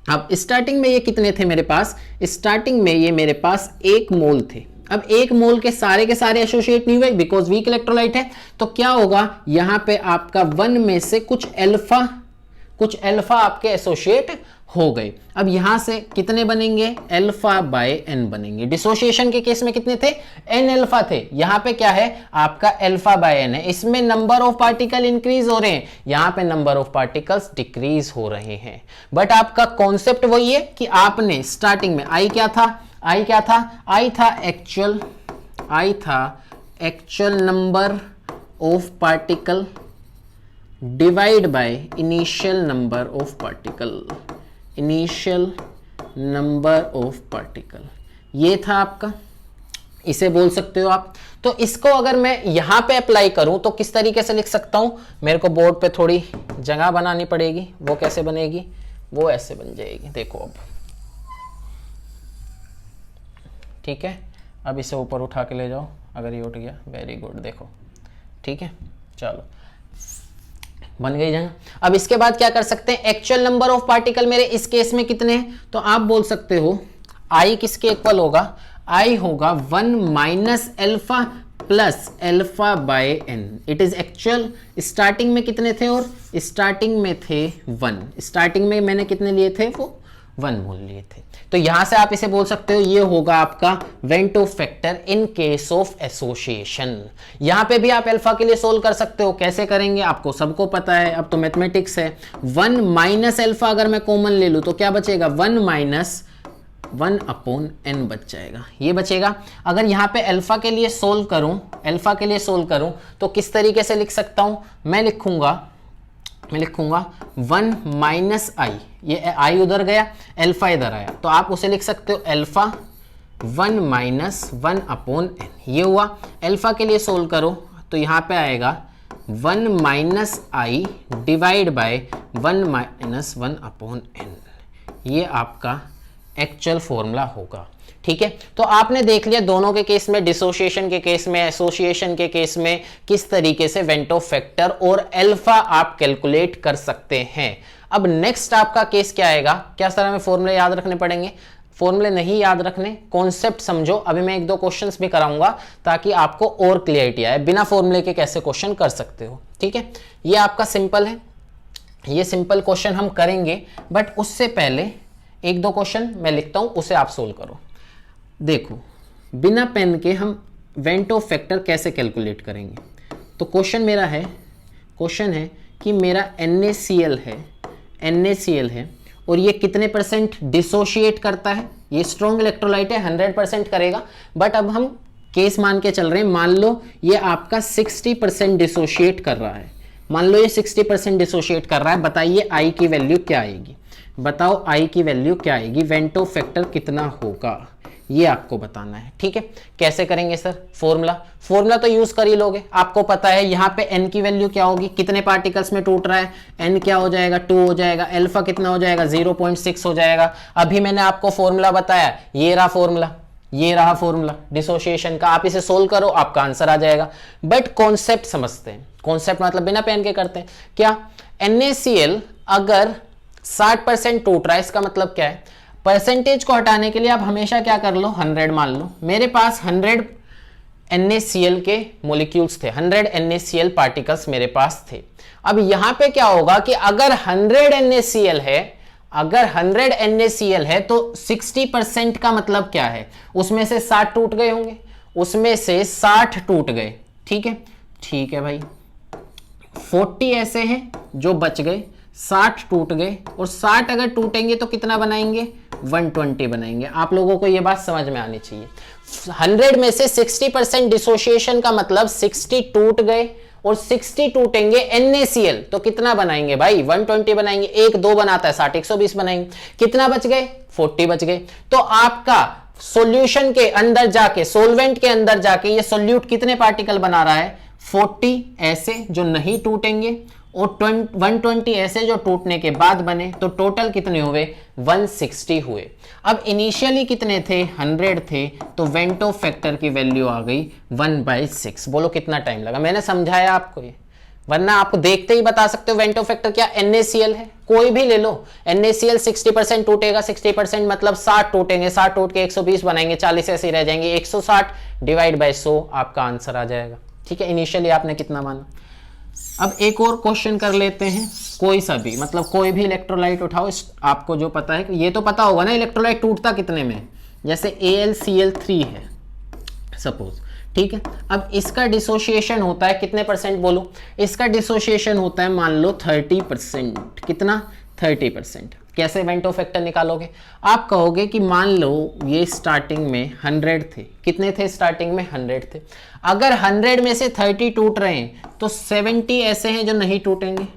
अब स्टार्टिंग में ये कितने थे मेरे पास, स्टार्टिंग में ये मेरे पास 1 मोल थे। अब 1 मोल के सारे एसोसिएट नहीं हुए बिकॉज वीक इलेक्ट्रोलाइट है। तो क्या होगा, यहां पे आपका 1 में से कुछ अल्फा आपके एसोसिएट हो गए। अब यहां से कितने बनेंगे, अल्फा बाय n बनेंगे। डिसोसिएशन के केस में कितने थे, n अल्फा थे, यहां पे क्या है आपका अल्फा बाय n है। इसमें नंबर ऑफ पार्टिकल इंक्रीज हो रहे हैं, यहां पे नंबर ऑफ पार्टिकल्स डिक्रीज हो रहे हैं। बट आपका कॉन्सेप्ट वही है कि आपने स्टार्टिंग में I क्या था, I था actual number of particle divide by initial number of particle, ये था आपका, इसे बोल सकते हो आप। तो इसको अगर मैं यहां पे अप्लाई करूं तो किस तरीके से लिख सकता हूं, मेरे को बोर्ड पे थोड़ी जगह बनानी पड़ेगी। वो कैसे बनेगी, वो ऐसे बन जाएगी, देखो अब, ठीक है। अब इसे ऊपर उठा के ले जाओ, अगर ये उठ गया वेरी गुड, देखो ठीक है, चलो बन गई जगह। अब इसके बाद क्या कर सकते हैं, एक्चुअल नंबर ऑफ पार्टिकल मेरे इस केस में कितने हैं, तो आप बोल सकते हो I किसके इक्वल होगा, I होगा 1 minus alpha plus alpha by n। It is actual, starting में कितने थे, और स्टार्टिंग में थे 1, स्टार्टिंग में मैंने कितने लिए थे, वो 1 मोल लिए थे। तो यहां से आप इसे बोल सकते हो ये होगा आपका Vento factor in case of association. यहां पे भी आप अल्फा के लिए सोल्व कर सकते हो, कैसे करेंगे आपको सबको पता है, अब तो मैथमेटिक्स है। 1 माइनस अल्फा अगर मैं कॉमन ले लूं तो क्या बचेगा, 1 माइनस 1 अपॉन n बच जाएगा, ये बचेगा। अगर यहाँ पे अल्फा के लिए सोल्व करूं तो किस तरीके से लिख सकता हूं, मैं लिखूंगा 1 माइनस आई, ये आई उधर गया, अल्फा इधर आया, तो आप उसे लिख सकते हो अल्फा 1 माइनस 1 अपॉन n, ये हुआ। अल्फा के लिए सोल्व करो तो यहाँ पे आएगा 1 minus i divide by 1 minus 1 upon n, ये आपका एक्चुअल फॉर्मूला होगा, ठीक है। तो आपने देख लिया दोनों के केस में, डिसोसिएशन के केस में, एसोसिएशन के केस में किस तरीके से वेंटो फैक्टर और अल्फा आप कैलकुलेट कर सकते हैं। अब नेक्स्ट आपका केस क्या आएगा, क्या सर हमें फॉर्मूले याद रखने पड़ेंगे, फॉर्मूले नहीं याद रखने, कॉन्सेप्ट समझो। अभी मैं 1-2 क्वेश्चंस भी कराऊंगा ताकि आपको और क्लियरिटी आए, बिना फॉर्मूले के कैसे क्वेश्चन कर सकते हो, ठीक है। ये आपका सिंपल है, ये सिंपल क्वेश्चन हम करेंगे, बट उससे पहले 1-2 क्वेश्चन मैं लिखता हूं, उसे आप सोल्व करो। देखो बिना पेन के हम वेंटो फैक्टर कैसे कैलकुलेट करेंगे। तो क्वेश्चन है कि मेरा NaCl है और ये कितने परसेंट डिसोशिएट करता है, ये स्ट्रॉन्ग इलेक्ट्रोलाइट है, 100% करेगा। बट अब हम केस मान के चल रहे हैं, मान लो ये आपका 60% डिसोशिएट कर रहा है, मान लो ये 60% डिसोशिएट कर रहा है, बताइए I की वैल्यू क्या आएगी, बताओ I की वैल्यू क्या आएगी, वेंटो फैक्टर कितना होगा, ये आपको बताना है, ठीक है। कैसे करेंगे सर, फॉर्मूला तो यूज कर ही लोगे, आपको पता है यहाँ पे n की वैल्यू क्या होगी, कितने पार्टिकल्स में टूट रहा है, n क्या हो जाएगा, 2 हो जाएगा, अल्फा कितना हो जाएगा, 0.6 हो जाएगा। अभी मैंने आपको फॉर्मूला बताया, ये रहा फॉर्मूला डिसोसिएशन का, आप इसे सोल्व करो आपका आंसर आ जाएगा। बट कॉन्सेप्ट समझते हैं, कॉन्सेप्ट मतलब बिना पेन के करते हैं। क्या, NaCl अगर 60% टूट रहा है, इसका मतलब क्या है, परसेंटेज को हटाने के लिए आप हमेशा क्या कर लो, 100 मान लो। मेरे पास 100 NaCl के मॉलिक्यूल्स थे, 100 NaCl पार्टिकल्स मेरे पास थे। अब यहां पे क्या होगा कि अगर 100 NaCl है, अगर 100 NaCl है तो 60% का मतलब क्या है, उसमें से 60 टूट गए होंगे, उसमें से 60 टूट गए, ठीक है, ठीक है भाई। 40 ऐसे हैं जो बच गए, 60 टूट गए, और 60 अगर टूटेंगे तो कितना बनाएंगे, 120 बनाएंगे। आप लोगों को यह बात समझ में आनी चाहिए। 100 में से 60% डिसोसिएशन का मतलब 60 टूट गए और 60 टूटेंगे NaCl तो कितना बनाएंगे भाई, 120 बनाएंगे। 1 2 बनाता है 60, 120 बनाएंगे। कितना बच गए, 40 बच गए। तो आपका सॉल्यूशन के अंदर जाके, सोलवेंट के अंदर जाके ये सोल्यूट कितने पार्टिकल बना रहा है, 40 ऐसे जो नहीं टूटेंगे और 120 ऐसे जो टूटने के बाद बने। तो टोटल कितने हुए, 160 हुए। अब इनिशियली कितने थे, 100 थे, तो वेंटो फैक्टर की वैल्यू आ गई 1/6। बोलो कितना टाइम लगा, मैंने समझाया आपको ये, वरना आपको देखते ही बता सकते हो वेंटो फैक्टर क्या, NaCl है, कोई भी ले लो। NaCl 60% टूटेगा, 60% मतलब 60 टूटेंगे, 60 टूट के 120 बनाएंगे, 40 ऐसे रह जाएंगे, 160 डिवाइड बाय 100 आपका आंसर आ जाएगा। ठीक है, इनिशियली आपने कितना माना। अब एक और क्वेश्चन कर लेते हैं, कोई सा भी, मतलब कोई भी इलेक्ट्रोलाइट उठाओ, आपको जो पता है, ये तो पता होगा ना इलेक्ट्रोलाइट टूटता कितने में, जैसे AlCl3 है सपोज, ठीक है। अब इसका डिसोसिएशन होता है कितने परसेंट, बोलो, इसका डिसोसिएशन होता है मान लो 30%। कितना, 30%। कैसे वेंटो फैक्टर निकालोगे, आप कहोगे कि मान लो ये स्टार्टिंग में 100 थे, कितने थे स्टार्टिंग में, 100 थे। अगर 100 में से 30 टूट रहे हैं तो 70 ऐसे हैं जो नहीं टूटेंगे,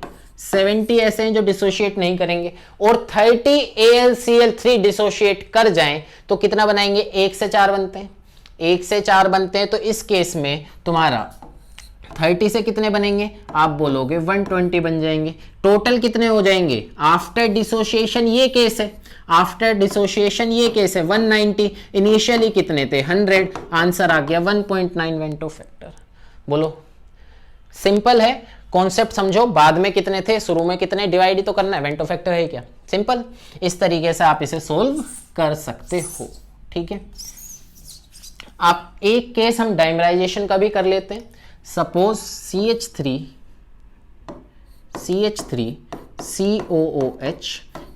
70 ऐसे हैं जो डिसोशिएट नहीं करेंगे, और 30 AlCl3 डिसोशिएट कर जाएं तो कितना बनाएंगे, 1 से 4 बनते हैं, 1 से 4 बनते हैं। तो इस केस में तुम्हारा 30 से कितने बनेंगे, आप बोलोगे 120 बन जाएंगे। टोटल कितने हो जाएंगे आफ्टर डिसोसिएशन, ये केस है, आफ्टर डिसोसिएशन ये केस है 190। इनिशियली कितने थे, 100, आंसर आ गया 1.9 वेंटो फैक्टर। बोलो, सिंपल है, कॉन्सेप्ट समझो, बाद में कितने थे, शुरू में कितने, डिवाइड ही तो करना है, वेंटो फैक्टर है क्या, सिंपल। इस तरीके से आप इसे सोल्व कर सकते हो, ठीक है। आप एक केस हम डाइमराइजेशन का भी कर लेते हैं। सपोज CH3 COOH,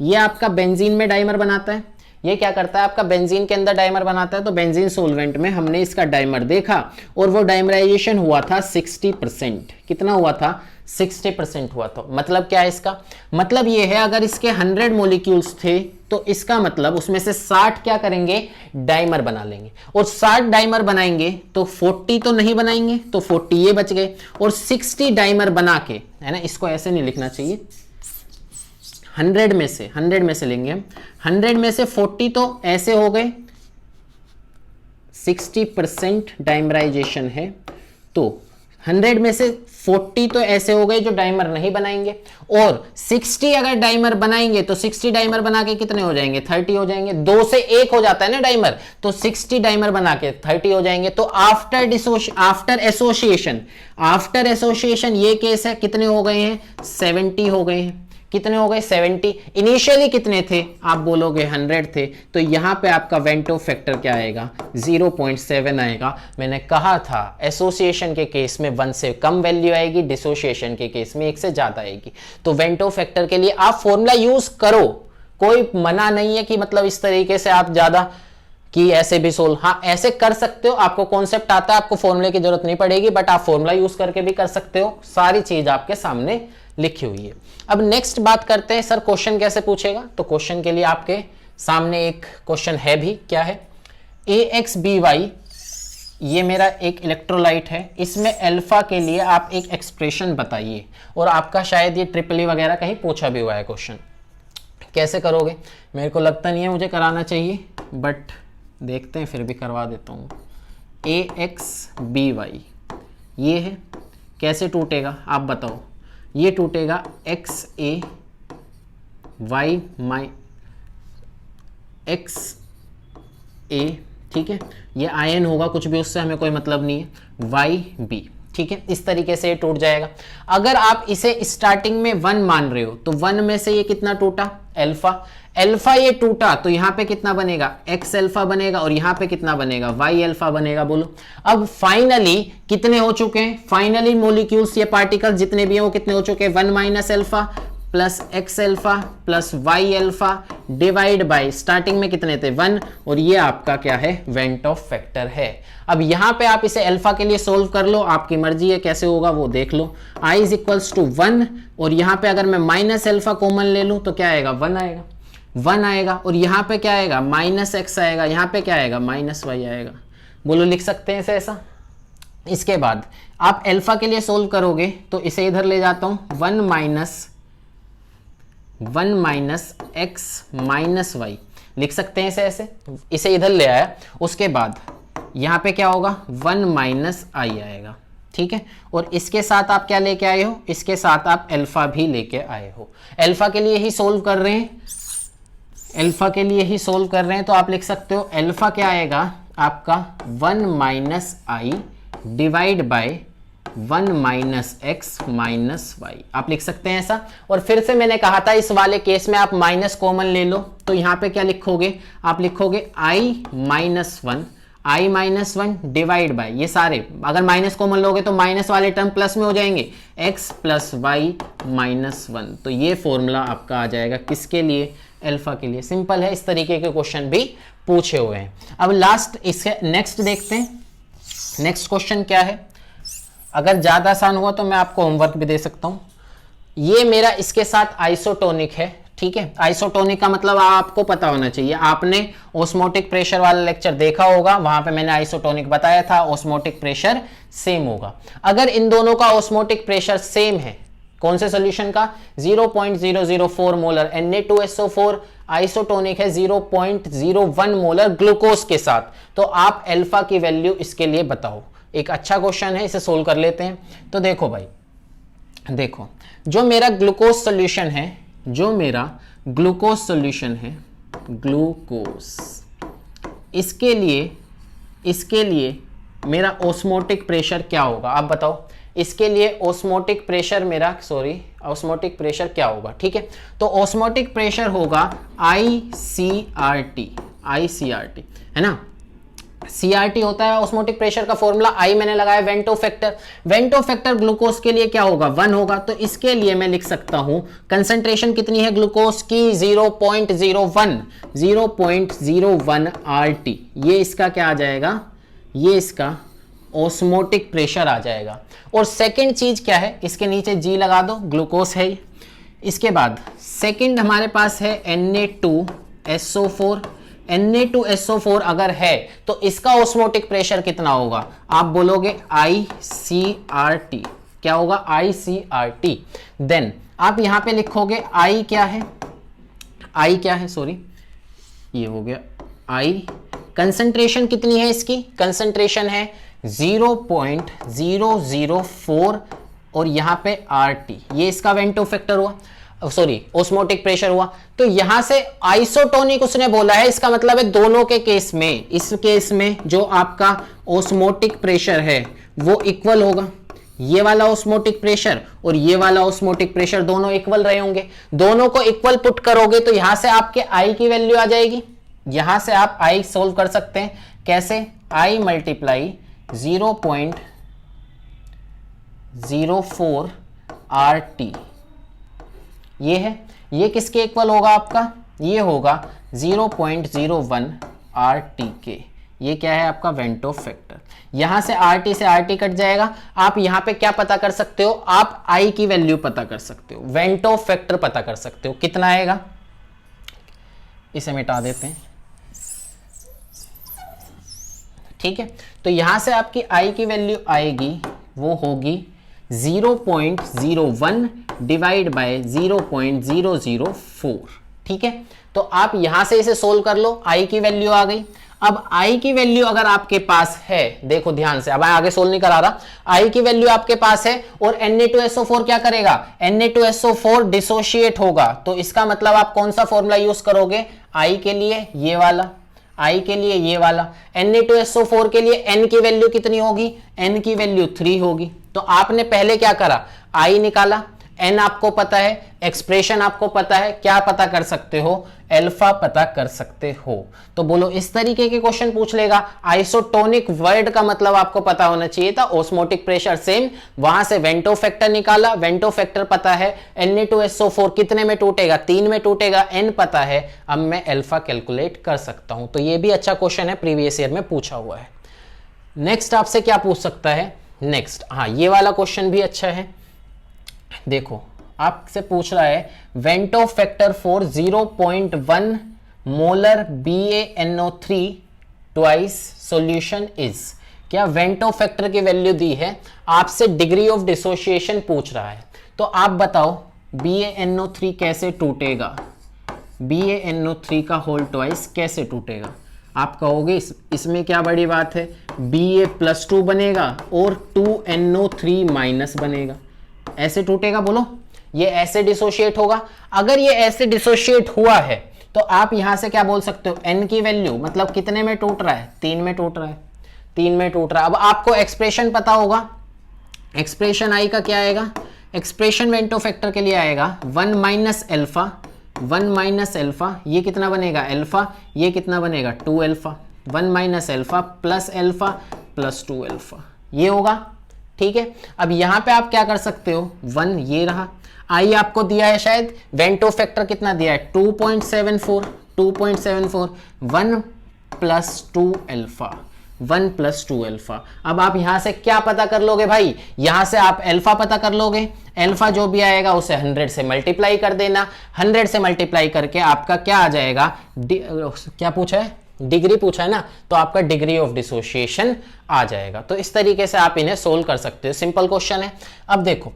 ये आपका बेंजीन में डाइमर बनाता है। ये क्या करता है, आपका बेंजीन के अंदर डाइमर बनाता है। तो बेंजीन सोलवेंट में हमने इसका डाइमर देखा और वो डाइमराइजेशन हुआ था 60%। कितना हुआ था, 60% हुआ था। मतलब क्या है इसका, मतलब ये है अगर इसके 100 मॉलिक्यूल्स थे तो इसका मतलब उसमें से 60 क्या करेंगे, डाइमर बना लेंगे, और 60 डाइमर बनाएंगे तो 40 तो नहीं बनाएंगे, तो 40 ये बच गए, और 60 डाइमर बना के, है ना, इसको ऐसे नहीं लिखना चाहिए, 100 में से लेंगे हम, 100 में से 40 तो ऐसे हो गए, 60% डाइमराइजेशन है, तो 100 में से 40 तो ऐसे हो गए जो डाइमर नहीं बनाएंगे, और 60 अगर डाइमर बनाएंगे तो 60 डाइमर बना के कितने हो जाएंगे, 30 हो जाएंगे। 2 से 1 हो जाता है ना डाइमर, तो 60 डाइमर बना के 30 हो जाएंगे। तो आफ्टर एसोसिएशन ये केस है, कितने हो गए हैं, 70 हो गए हैं। कितने हो गए, 70। इनिशियली कितने थे, आप बोलोगे 100 थे, तो यहां पे आपका वेंटो फैक्टर क्या आएगा, 0.7 आएगा। मैंने कहा था एसोसिएशन के केस में 1 से कम वैल्यू आएगी, डिसोसिएशन के केस में 1 से ज्यादा आएगी। तो वेंटो फैक्टर के लिए आप फॉर्मूला यूज करो, कोई मना नहीं है कि मतलब इस तरीके से आप ज्यादा कि ऐसे भी सोल्व, हाँ ऐसे कर सकते हो, आपको कॉन्सेप्ट आता है, आपको फॉर्मूले की जरूरत नहीं पड़ेगी, बट आप फॉर्मूला यूज करके भी कर सकते हो। सारी चीज आपके सामने लिखी हुई है। अब नेक्स्ट बात करते हैं, सर क्वेश्चन कैसे पूछेगा। तो क्वेश्चन के लिए आपके सामने एक क्वेश्चन है भी, क्या है, AXBY ये मेरा एक इलेक्ट्रोलाइट है, इसमें अल्फा के लिए आप एक एक्सप्रेशन बताइए। और आपका शायद ये ट्रिपल वगैरह कहीं पूछा भी हुआ है क्वेश्चन, कैसे करोगे, मेरे को लगता नहीं है मुझे कराना चाहिए, बट देखते हैं, फिर भी करवा देता हूँ। AXBY ये है, कैसे टूटेगा आप बताओ। ये टूटेगा XAY XA, ठीक है, ये आयन होगा, कुछ भी उससे हमें कोई मतलब नहीं है, YB, ठीक है, इस तरीके से ये टूट जाएगा। अगर आप इसे स्टार्टिंग में 1 मान रहे हो तो 1 में से ये कितना टूटा, अल्फा, अल्फा ये टूटा तो यहां पे कितना बनेगा, एक्स अल्फा बनेगा, और यहां पे कितना बनेगा, वाई अल्फा बनेगा। बोलो अब फाइनली कितने हो चुके हैं, फाइनली मोलिक्यूल्स ये पार्टिकल्स जितने भी हैं वो कितने हो चुके हैं, 1 minus alpha plus x alpha plus y alpha divide by starting में कितने थे 1, और ये आपका क्या है, वेंट ऑफ फैक्टर है। अब यहां पे आप इसे अल्फा के लिए सोल्व कर लो, आपकी मर्जी है कैसे होगा वो देख लो। i इज इक्वल्स टू 1, और यहां पे अगर मैं माइनस अल्फा कॉमन ले लूं तो क्या आएगा, 1 आएगा, 1 आएगा, और यहां पे क्या आएगा, माइनस एक्स आएगा, यहां पे क्या आएगा, माइनस वाई आएगा। बोलो लिख सकते हैं इसे ऐसा। इसके बाद आप अल्फा के लिए सोल्व करोगे तो इसे इधर ले जाता हूं, 1 माइनस एक्स माइनस वाई लिख सकते हैं इसे ऐसे, इसे इधर ले आया। उसके बाद यहां पे क्या होगा, 1 माइनस आई आएगा, ठीक है। और इसके साथ आप क्या लेके आए हो, इसके साथ आप अल्फा भी लेके आए हो। अल्फा के लिए ही सोल्व कर रहे हैं, अल्फा के लिए ही सोल्व कर रहे हैं, तो आप लिख सकते हो अल्फा क्या आएगा आपका 1 minus i divide by 1 minus x minus y, आप लिख सकते हैं ऐसा। और फिर से मैंने कहा था इस वाले केस में आप माइनस कॉमन ले लो, तो यहां पे क्या लिखोगे, आप लिखोगे आई माइनस 1 डिवाइड बाय, ये सारे अगर माइनस कॉमन लोगे तो माइनस वाले टर्म प्लस में हो जाएंगे, x प्लस वाई माइनस 1। तो ये फॉर्मूला आपका आ जाएगा किसके लिए, अल्फा के लिए। सिंपल है, इस तरीके के क्वेश्चन भी पूछे हुए हैं। अब लास्ट इसके नेक्स्ट देखते हैं, नेक्स्ट क्वेश्चन क्या है। अगर ज्यादा आसान हुआ तो मैं आपको होमवर्क भी दे सकता हूं। ये मेरा इसके साथ आइसोटोनिक है, ठीक है। आइसोटोनिक का मतलब आपको पता होना चाहिए, आपने ऑस्मोटिक प्रेशर वाला लेक्चर देखा होगा, वहां पे मैंने आइसोटोनिक बताया था, ऑस्मोटिक प्रेशर सेम होगा। अगर इन दोनों का ऑस्मोटिक प्रेशर सेम है, कौन से सॉल्यूशन का, 0.004 मोलर Na2SO4, आइसोटोनिक है 0.01 मोलर ग्लूकोज के साथ, तो आप अल्फा की वैल्यू इसके लिए बताओ। एक अच्छा क्वेश्चन है, इसे सोल्व कर लेते हैं। तो देखो भाई, देखो जो मेरा ग्लूकोज सॉल्यूशन है, जो मेरा ग्लूकोज सॉल्यूशन है, ग्लूकोज, इसके लिए मेरा ऑस्मोटिक प्रेशर क्या होगा, आप बताओ। इसके लिए ऑस्मोटिक प्रेशर मेरा, ऑस्मोटिक प्रेशर क्या होगा, ठीक है। तो ऑस्मोटिक प्रेशर होगा ICRT, है ना। CRT होता है ऑस्मोटिक प्रेशर का फॉर्मूला, I मैंने लगाया Vento factor, Vento factor glucose के लिए क्या होगा, 1 होगा। तो इसके लिए मैं लिख सकता हूं कंसंट्रेशन कितनी है ग्लूकोज की, 0.01 RT। ये इसका क्या आ जाएगा, ये इसका ऑस्मोटिक प्रेशर आ जाएगा। और सेकंड चीज क्या है, इसके नीचे G लगा दो, ग्लूकोज है। इसके बाद सेकंड हमारे पास है Na2SO4, Na2SO4 अगर है तो इसका ऑस्मोटिक प्रेशर कितना होगा, आप बोलोगे ICRT, क्या होगा, ICRT। देन आप यहां पे लिखोगे I क्या है, सॉरी ये हो गया I। कंसंट्रेशन कितनी है इसकी, कंसंट्रेशन है 0.004, और यहां पे RT, ये इसका वेंटो फैक्टर हुआ, सॉरी ऑस्मोटिक प्रेशर हुआ। तो यहां से आइसोटोनिक उसने बोला है, इसका मतलब है दोनों के केस में, इस केस में जो आपका ऑस्मोटिक प्रेशर है वो इक्वल होगा, ये वाला ऑस्मोटिक प्रेशर और ये वाला ऑस्मोटिक प्रेशर दोनों इक्वल रहे होंगे। दोनों को इक्वल पुट करोगे तो यहां से आपके I की वैल्यू आ जाएगी, यहां से आप I सोल्व कर सकते हैं, कैसे, I मल्टीप्लाई 0.04 RT, ये है, ये किसके इक्वल होगा आपका, ये होगा 0.01 RT के, ये क्या है आपका वेंटो फैक्टर। यहां से RT से RT कट जाएगा, आप यहां पे क्या पता कर सकते हो, आप I की वैल्यू पता कर सकते हो, वेंटो फैक्टर पता कर सकते हो, कितना आएगा, इसे मिटा देते हैं, ठीक है। तो यहां से आपकी I की वैल्यू आएगी, वो होगी 0.01 डिवाइड बाय 0.004, ठीक है। तो आप यहां से इसे सोल्व कर लो, I की वैल्यू आ गई। अब I की वैल्यू अगर आपके पास है, देखो ध्यान से, अब मैं आगे सोल्व नहीं करा रहा, I की वैल्यू आपके पास है और Na2SO4 क्या करेगा, Na2SO4 डिसोशिएट होगा, तो इसका मतलब आप कौन सा फॉर्मूला यूज करोगे, I के लिए ये वाला, I के लिए ये वाला, Na2SO4 के लिए N की वैल्यू कितनी होगी, N की वैल्यू 3 होगी। तो आपने पहले क्या करा, I निकाला, एन आपको पता है, एक्सप्रेशन आपको पता है, क्या पता कर सकते हो, अल्फा पता कर सकते हो। तो बोलो इस तरीके के क्वेश्चन पूछ लेगा। आइसोटोनिक वर्ड का मतलब आपको पता होना चाहिए था, ऑस्मोटिक प्रेशर सेम, वहां से वेंटो फैक्टर निकाला, वेंटो फैक्टर पता है, Na2SO4 कितने में टूटेगा, 3 में टूटेगा, एन पता है, अब मैं अल्फा कैलकुलेट कर सकता हूं। तो ये भी अच्छा क्वेश्चन है, प्रीवियस ईयर में पूछा हुआ है। नेक्स्ट आपसे क्या पूछ सकता है, नेक्स्ट हाँ ये वाला क्वेश्चन भी अच्छा है। देखो आपसे पूछ रहा है Vento factor for 0.1 molar BaNO3 twice solution is. क्या वेंटो फैक्टर की वैल्यू दी है, आपसे डिग्री ऑफ डिसोसिएशन पूछ रहा है। तो आप बताओ BaNO3 कैसे टूटेगा, BaNO3 का होल ट्वाइस कैसे टूटेगा। आप कहोगे इसमें क्या बड़ी बात है, Ba+2 बनेगा और 2NO3- बनेगा, ऐसे टूटेगा। बोलो ये ऐसे डिसोशिएट होगा। अगर ये ऐसे डिसोशिएट हुआ है तो आप यहां से क्या बोल सकते हो, n की वैल्यू मतलब कितने में टूट रहा है, 3 में टूट रहा है, 3 में टूट रहा है। अब आपको एक्सप्रेशन पता होगा, एक्सप्रेशन आई का क्या आएगा, एक्सप्रेशन वेंटो फैक्टर के लिए आएगा 1 माइनस अल्फा, 1 माइनस अल्फा, ये कितना बनेगा अल्फा, ये कितना बनेगा 2 alpha, 1 minus alpha plus 2 alpha, ये होगा। ठीक है, अब यहां पे आप क्या कर सकते हो, 1 ये रहा, आई आपको दिया है शायद, वेंटो फैक्टर कितना दिया है 2.74, 1 प्लस 2 अल्फा, 1 प्लस 2 अल्फा। अब आप यहां से क्या पता कर लोगे भाई, यहां से आप अल्फा पता कर लोगे, अल्फा जो भी आएगा उसे 100 से मल्टीप्लाई कर देना, 100 से मल्टीप्लाई करके आपका क्या आ जाएगा, क्या पूछा है, डिग्री पूछा है ना, तो आपका डिग्री ऑफ डिसोसिएशन आ जाएगा। तो इस तरीके से आप इन्हें सोल्व कर सकते हो, सिंपल क्वेश्चन है। अब देखो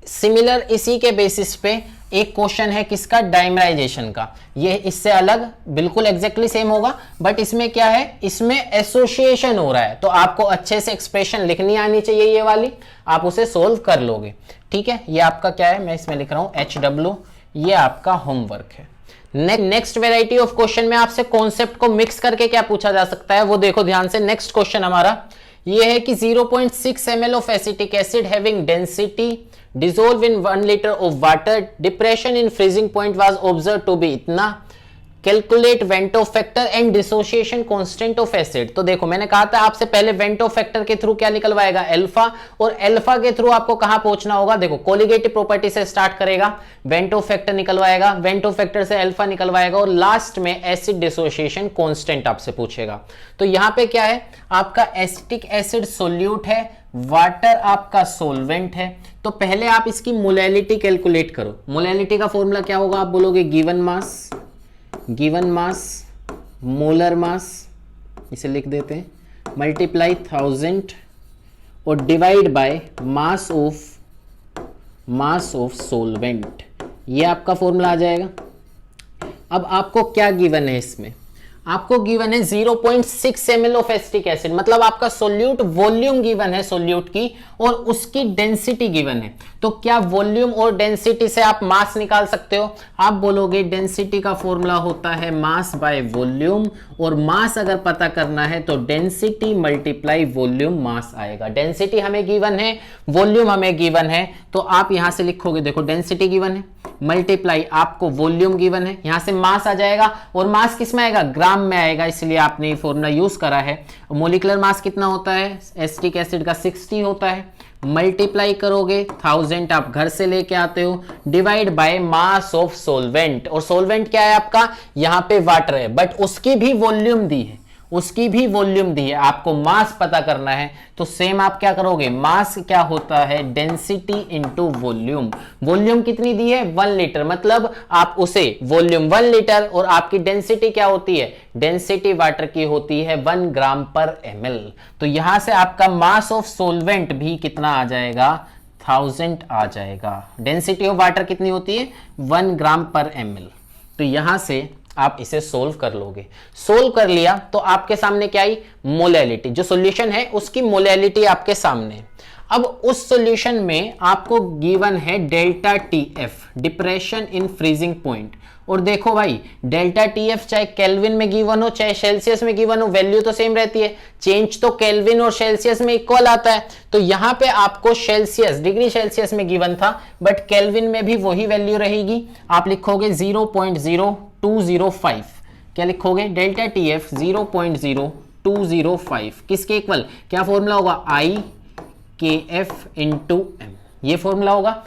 सिमिलर इसी के बेसिस पे एक क्वेश्चन है किसका, डाइमराइजेशन का। ये इससे अलग बिल्कुल एग्जैक्टली सेम होगा, बट इसमें क्या है, इसमें एसोसिएशन हो रहा है, तो आपको अच्छे से एक्सप्रेशन लिखनी आनी चाहिए, ये वाली आप उसे सोल्व कर लोगे। ठीक है, ये आपका क्या है, मैं इसमें लिख रहा हूं HW, ये आपका होमवर्क है। नेक्स्ट वेराइटी ऑफ क्वेश्चन में आपसे कॉन्सेप्ट को मिक्स करके क्या पूछा जा सकता है वो देखो ध्यान से। नेक्स्ट क्वेश्चन हमारा ये है कि 0.6 ml of acetic acid having density dissolved in 1 liter of water, depression in freezing point was observed to be इतना, calculate Vento factor and dissociation constant of acid. तो देखो मैंने कहा था आपसे पहले वेंटो फैक्टर के थ्रू क्या निकलवाएगा, अल्फा, और अल्फा के थ्रू आपको कहां पहुंचना होगा, देखो कोलिगेटिव प्रॉपर्टी से स्टार्ट करेगा, वेंटो फैक्टर निकलवाएगा, वेंटो फैक्टर से अल्फा निकलवाएगा, और लास्ट में एसिड डिसोसिएशन कांस्टेंट आपसे पूछेगा। तो यहां पे क्या है, आपका एसिटिक एसिड सोल्यूट है, वाटर आपका सोलवेंट है। तो पहले आप इसकी मोलैलिटी कैलकुलेट करो। मोलैलिटी का फॉर्मूला क्या होगा, आप बोलोगे गिवन मास मोलर मास, इसे लिख देते हैं, मल्टीप्लाई 1000 और divide by mass of solvent, ये आपका फॉर्मूला आ जाएगा। अब आपको क्या गिवन है, इसमें आपको गिवन है 0.6 ml ऑफ एसिटिक एसिड, मतलब आपका सोल्यूट वॉल्यूम गिवन है सोल्यूट की, और उसकी डेंसिटी गिवन है। तो क्या वॉल्यूम और डेंसिटी से आप मास निकाल सकते हो, आप बोलोगे डेंसिटी का फॉर्मूला होता है मास बाय वॉल्यूम, और मास अगर पता करना है तो डेंसिटी मल्टीप्लाई वॉल्यूम मास आएगा। डेंसिटी हमें गिवन है, वॉल्यूम हमें गिवन है, तो आप यहां से लिखोगे, देखो डेंसिटी गिवन है, मल्टीप्लाई आपको वॉल्यूम गिवन है, यहां से मास आ जाएगा, और मास किस में आएगा, ग्राम में आएगा, इसलिए आपने ये फॉर्मूला यूज करा है। मोलिकुलर मास कितना होता है एसिटिक एसिड का, 60 होता है, मल्टीप्लाई करोगे 1000 आप घर से लेके आते हो, divide by mass of solvent, और सोलवेंट क्या है आपका, यहां पे वाटर है, बट उसकी भी वॉल्यूम दी है, उसकी भी वॉल्यूम दी है, आपको मास पता करना है, तो सेम आप क्या करोगे, मास क्या होता है, डेंसिटी इनटू वॉल्यूम। वॉल्यूम कितनी दी है 1 लीटर, मतलब आप उसे वॉल्यूम 1 लीटर, और आपकी डेंसिटी क्या होती है, डेंसिटी वाटर की होती है 1 ग्राम पर ml। तो यहां से आपका मास ऑफ सोलवेंट भी कितना आ जाएगा, 1000 आ जाएगा। डेंसिटी ऑफ वाटर कितनी होती है 1 ग्राम पर ml। तो यहां से आप इसे सोल्व कर लोगे। सोल्व कर लिया तो आपके सामने क्या आई, मोलैलिटी, जो सॉल्यूशन है उसकी मोलैलिटी आपके सामने। अब उस सॉल्यूशन में आपको गिवन है delta TF, depression in freezing point. और देखो भाई, डेल्टा टीएफ चाहे केल्विन में गिवन हो चाहे सेल्सियस में गिवन हो, वैल्यू तो सेम रहती है, चेंज तो केल्विन और सेल्सियस में इक्वल आता है। तो यहां पे आपको सेल्सियस, डिग्री सेल्सियस में गिवन था, बट केल्विन में भी वही वैल्यू रहेगी। आप लिखोगे 0.0205, क्या लिखोगे, डेल्टा टीएफ 0.0205 किसके इक्वल, क्या फॉर्मूला होगा, आई के एफ इंटू एम, ये फॉर्मूला होगा।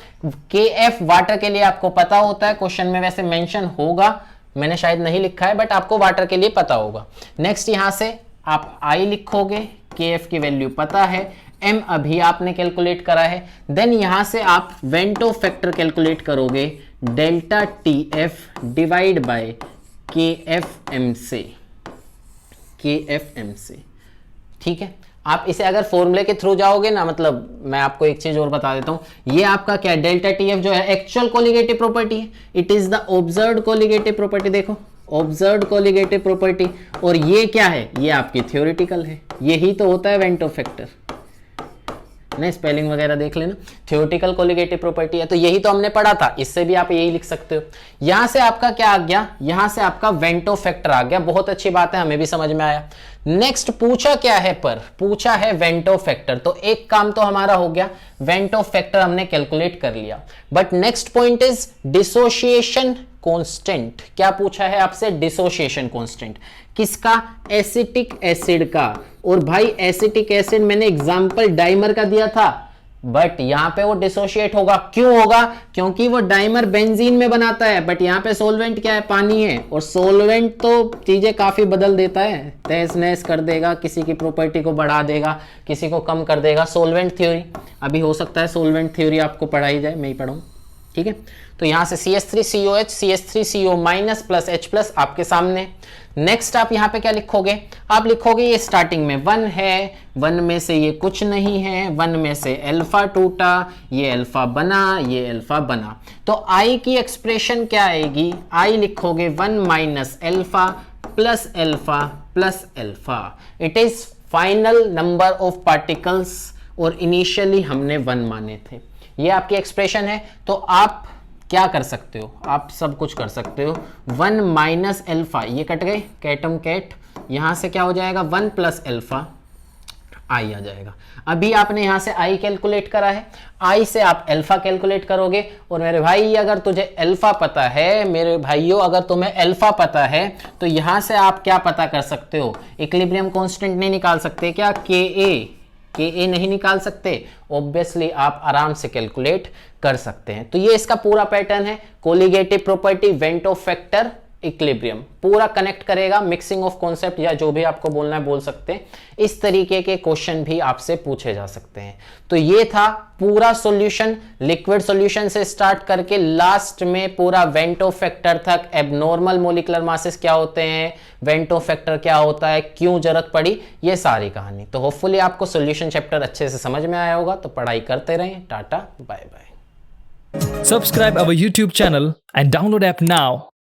के एफ वाटर के लिए आपको पता होता है, क्वेश्चन में वैसे मेंशन होगा, मैंने शायद नहीं लिखा है, बट आपको वाटर के लिए पता होगा। नेक्स्ट यहां से आप आई लिखोगे, के एफ की वैल्यू पता है, एम अभी आपने कैलकुलेट करा है। देन यहां से आप वेंटो फैक्टर कैलकुलेट करोगे, delta T F divide by के एफ एम से, के एफ एम से, ठीक है। आप इसे अगर फॉर्मूले के थ्रू जाओगे ना, मतलब मैं आपको एक चीज और बता देता हूं, ये आपका क्या है, डेल्टा टीएफ जो है एक्चुअल कोलिगेटिव प्रॉपर्टी है, it is the observed colligative property, देखो ऑब्जर्व्ड कोलिगेटिव प्रॉपर्टी। और ये क्या है, ये आपकी थ्योरेटिकल है, यही तो होता है वेंटो फैक्टर, नहीं स्पेलिंग वगैरह देख लेना, थ्योरेटिकल कोलिगेटिव प्रॉपर्टी है, तो यही तो हमने पढ़ा था, इससे भी आप यही लिख सकते हो। यहां से आपका क्या आ गया, यहां से आपका वेंटो फैक्टर आ गया, बहुत अच्छी बात है, हमें भी समझ में आया। नेक्स्ट पूछा क्या है, पर पूछा है वेंटो फैक्टर, तो एक काम तो हमारा हो गया, वेंटो फैक्टर हमने कैलकुलेट कर लिया। But next point is dissociation constant. क्या पूछा है आपसे, डिसोसिएशन कांस्टेंट किसका, एसिटिक एसिड का। और भाई एसिटिक एसिड मैंने एग्जांपल डाइमर का दिया था, बट यहां पे वो डिसोशिएट होगा, क्यों होगा, क्योंकि वो डाइमर बेंजीन में बनाता है, बट यहां पे सोलवेंट क्या है, पानी है, और सोलवेंट तो चीजें काफी बदल देता है, तहस नहस कर देगा, किसी की प्रॉपर्टी को बढ़ा देगा, किसी को कम कर देगा। सोलवेंट थ्योरी अभी हो सकता है सोलवेंट थ्योरी आपको पढ़ाई जाए, मैं ही पढ़ाऊं, ठीक है। तो यहां से CH3COH CH3CO- plus H plus आपके सामने। नेक्स्ट आप यहां पे क्या लिखोगे, आप लिखोगे ये स्टार्टिंग में 1 है, 1 में से ये कुछ नहीं है, 1 में से अल्फा टूटा, ये अल्फा बना, ये अल्फा बना। तो I की एक्सप्रेशन क्या आएगी, I लिखोगे 1 minus alpha plus alpha plus alpha, it is final number of particles, और इनिशियली हमने 1 माने थे, ये आपकी एक्सप्रेशन है। तो आप क्या कर सकते हो, आप सब कुछ कर सकते हो, 1 माइनस अल्फा, ये कट गए, कैटम कैट, यहां से क्या हो जाएगा, 1 प्लस अल्फा, आई आ जाएगा। अभी आपने यहां से आई कैलकुलेट करा है, आई से आप अल्फा कैलकुलेट करोगे। और मेरे भाई अगर तुझे अल्फा पता है, मेरे भाइयों अगर तुम्हें अल्फा पता है, तो यहां से आप क्या पता कर सकते हो, इक्विलिब्रियम कांस्टेंट नहीं निकाल सकते क्या, के ए नहीं निकाल सकते, ऑब्वियसली आप आराम से कैलकुलेट कर सकते हैं। तो ये इसका पूरा पैटर्न है, colligative property, Vento factor, equilibrium, पूरा कनेक्ट करेगा, मिक्सिंग ऑफ कॉन्सेप्ट या जो भी आपको बोलना है बोल सकते हैं। इस तरीके के क्वेश्चन भी आपसे पूछे जा सकते हैं। तो ये था पूरा सॉल्यूशन, लिक्विड सॉल्यूशन से स्टार्ट करके लास्ट में पूरा वेंटो फैक्टर तक, एबनॉर्मल मोलिकुलर मासेस क्या होते हैं, वेंटो फैक्टर क्या होता है, क्यों जरूरत पड़ी, ये सारी कहानी। तो होपफुली आपको सॉल्यूशन चैप्टर अच्छे से समझ में आया होगा। तो पढ़ाई करते रहें, टाटा bye bye. Subscribe our YouTube channel and download app now.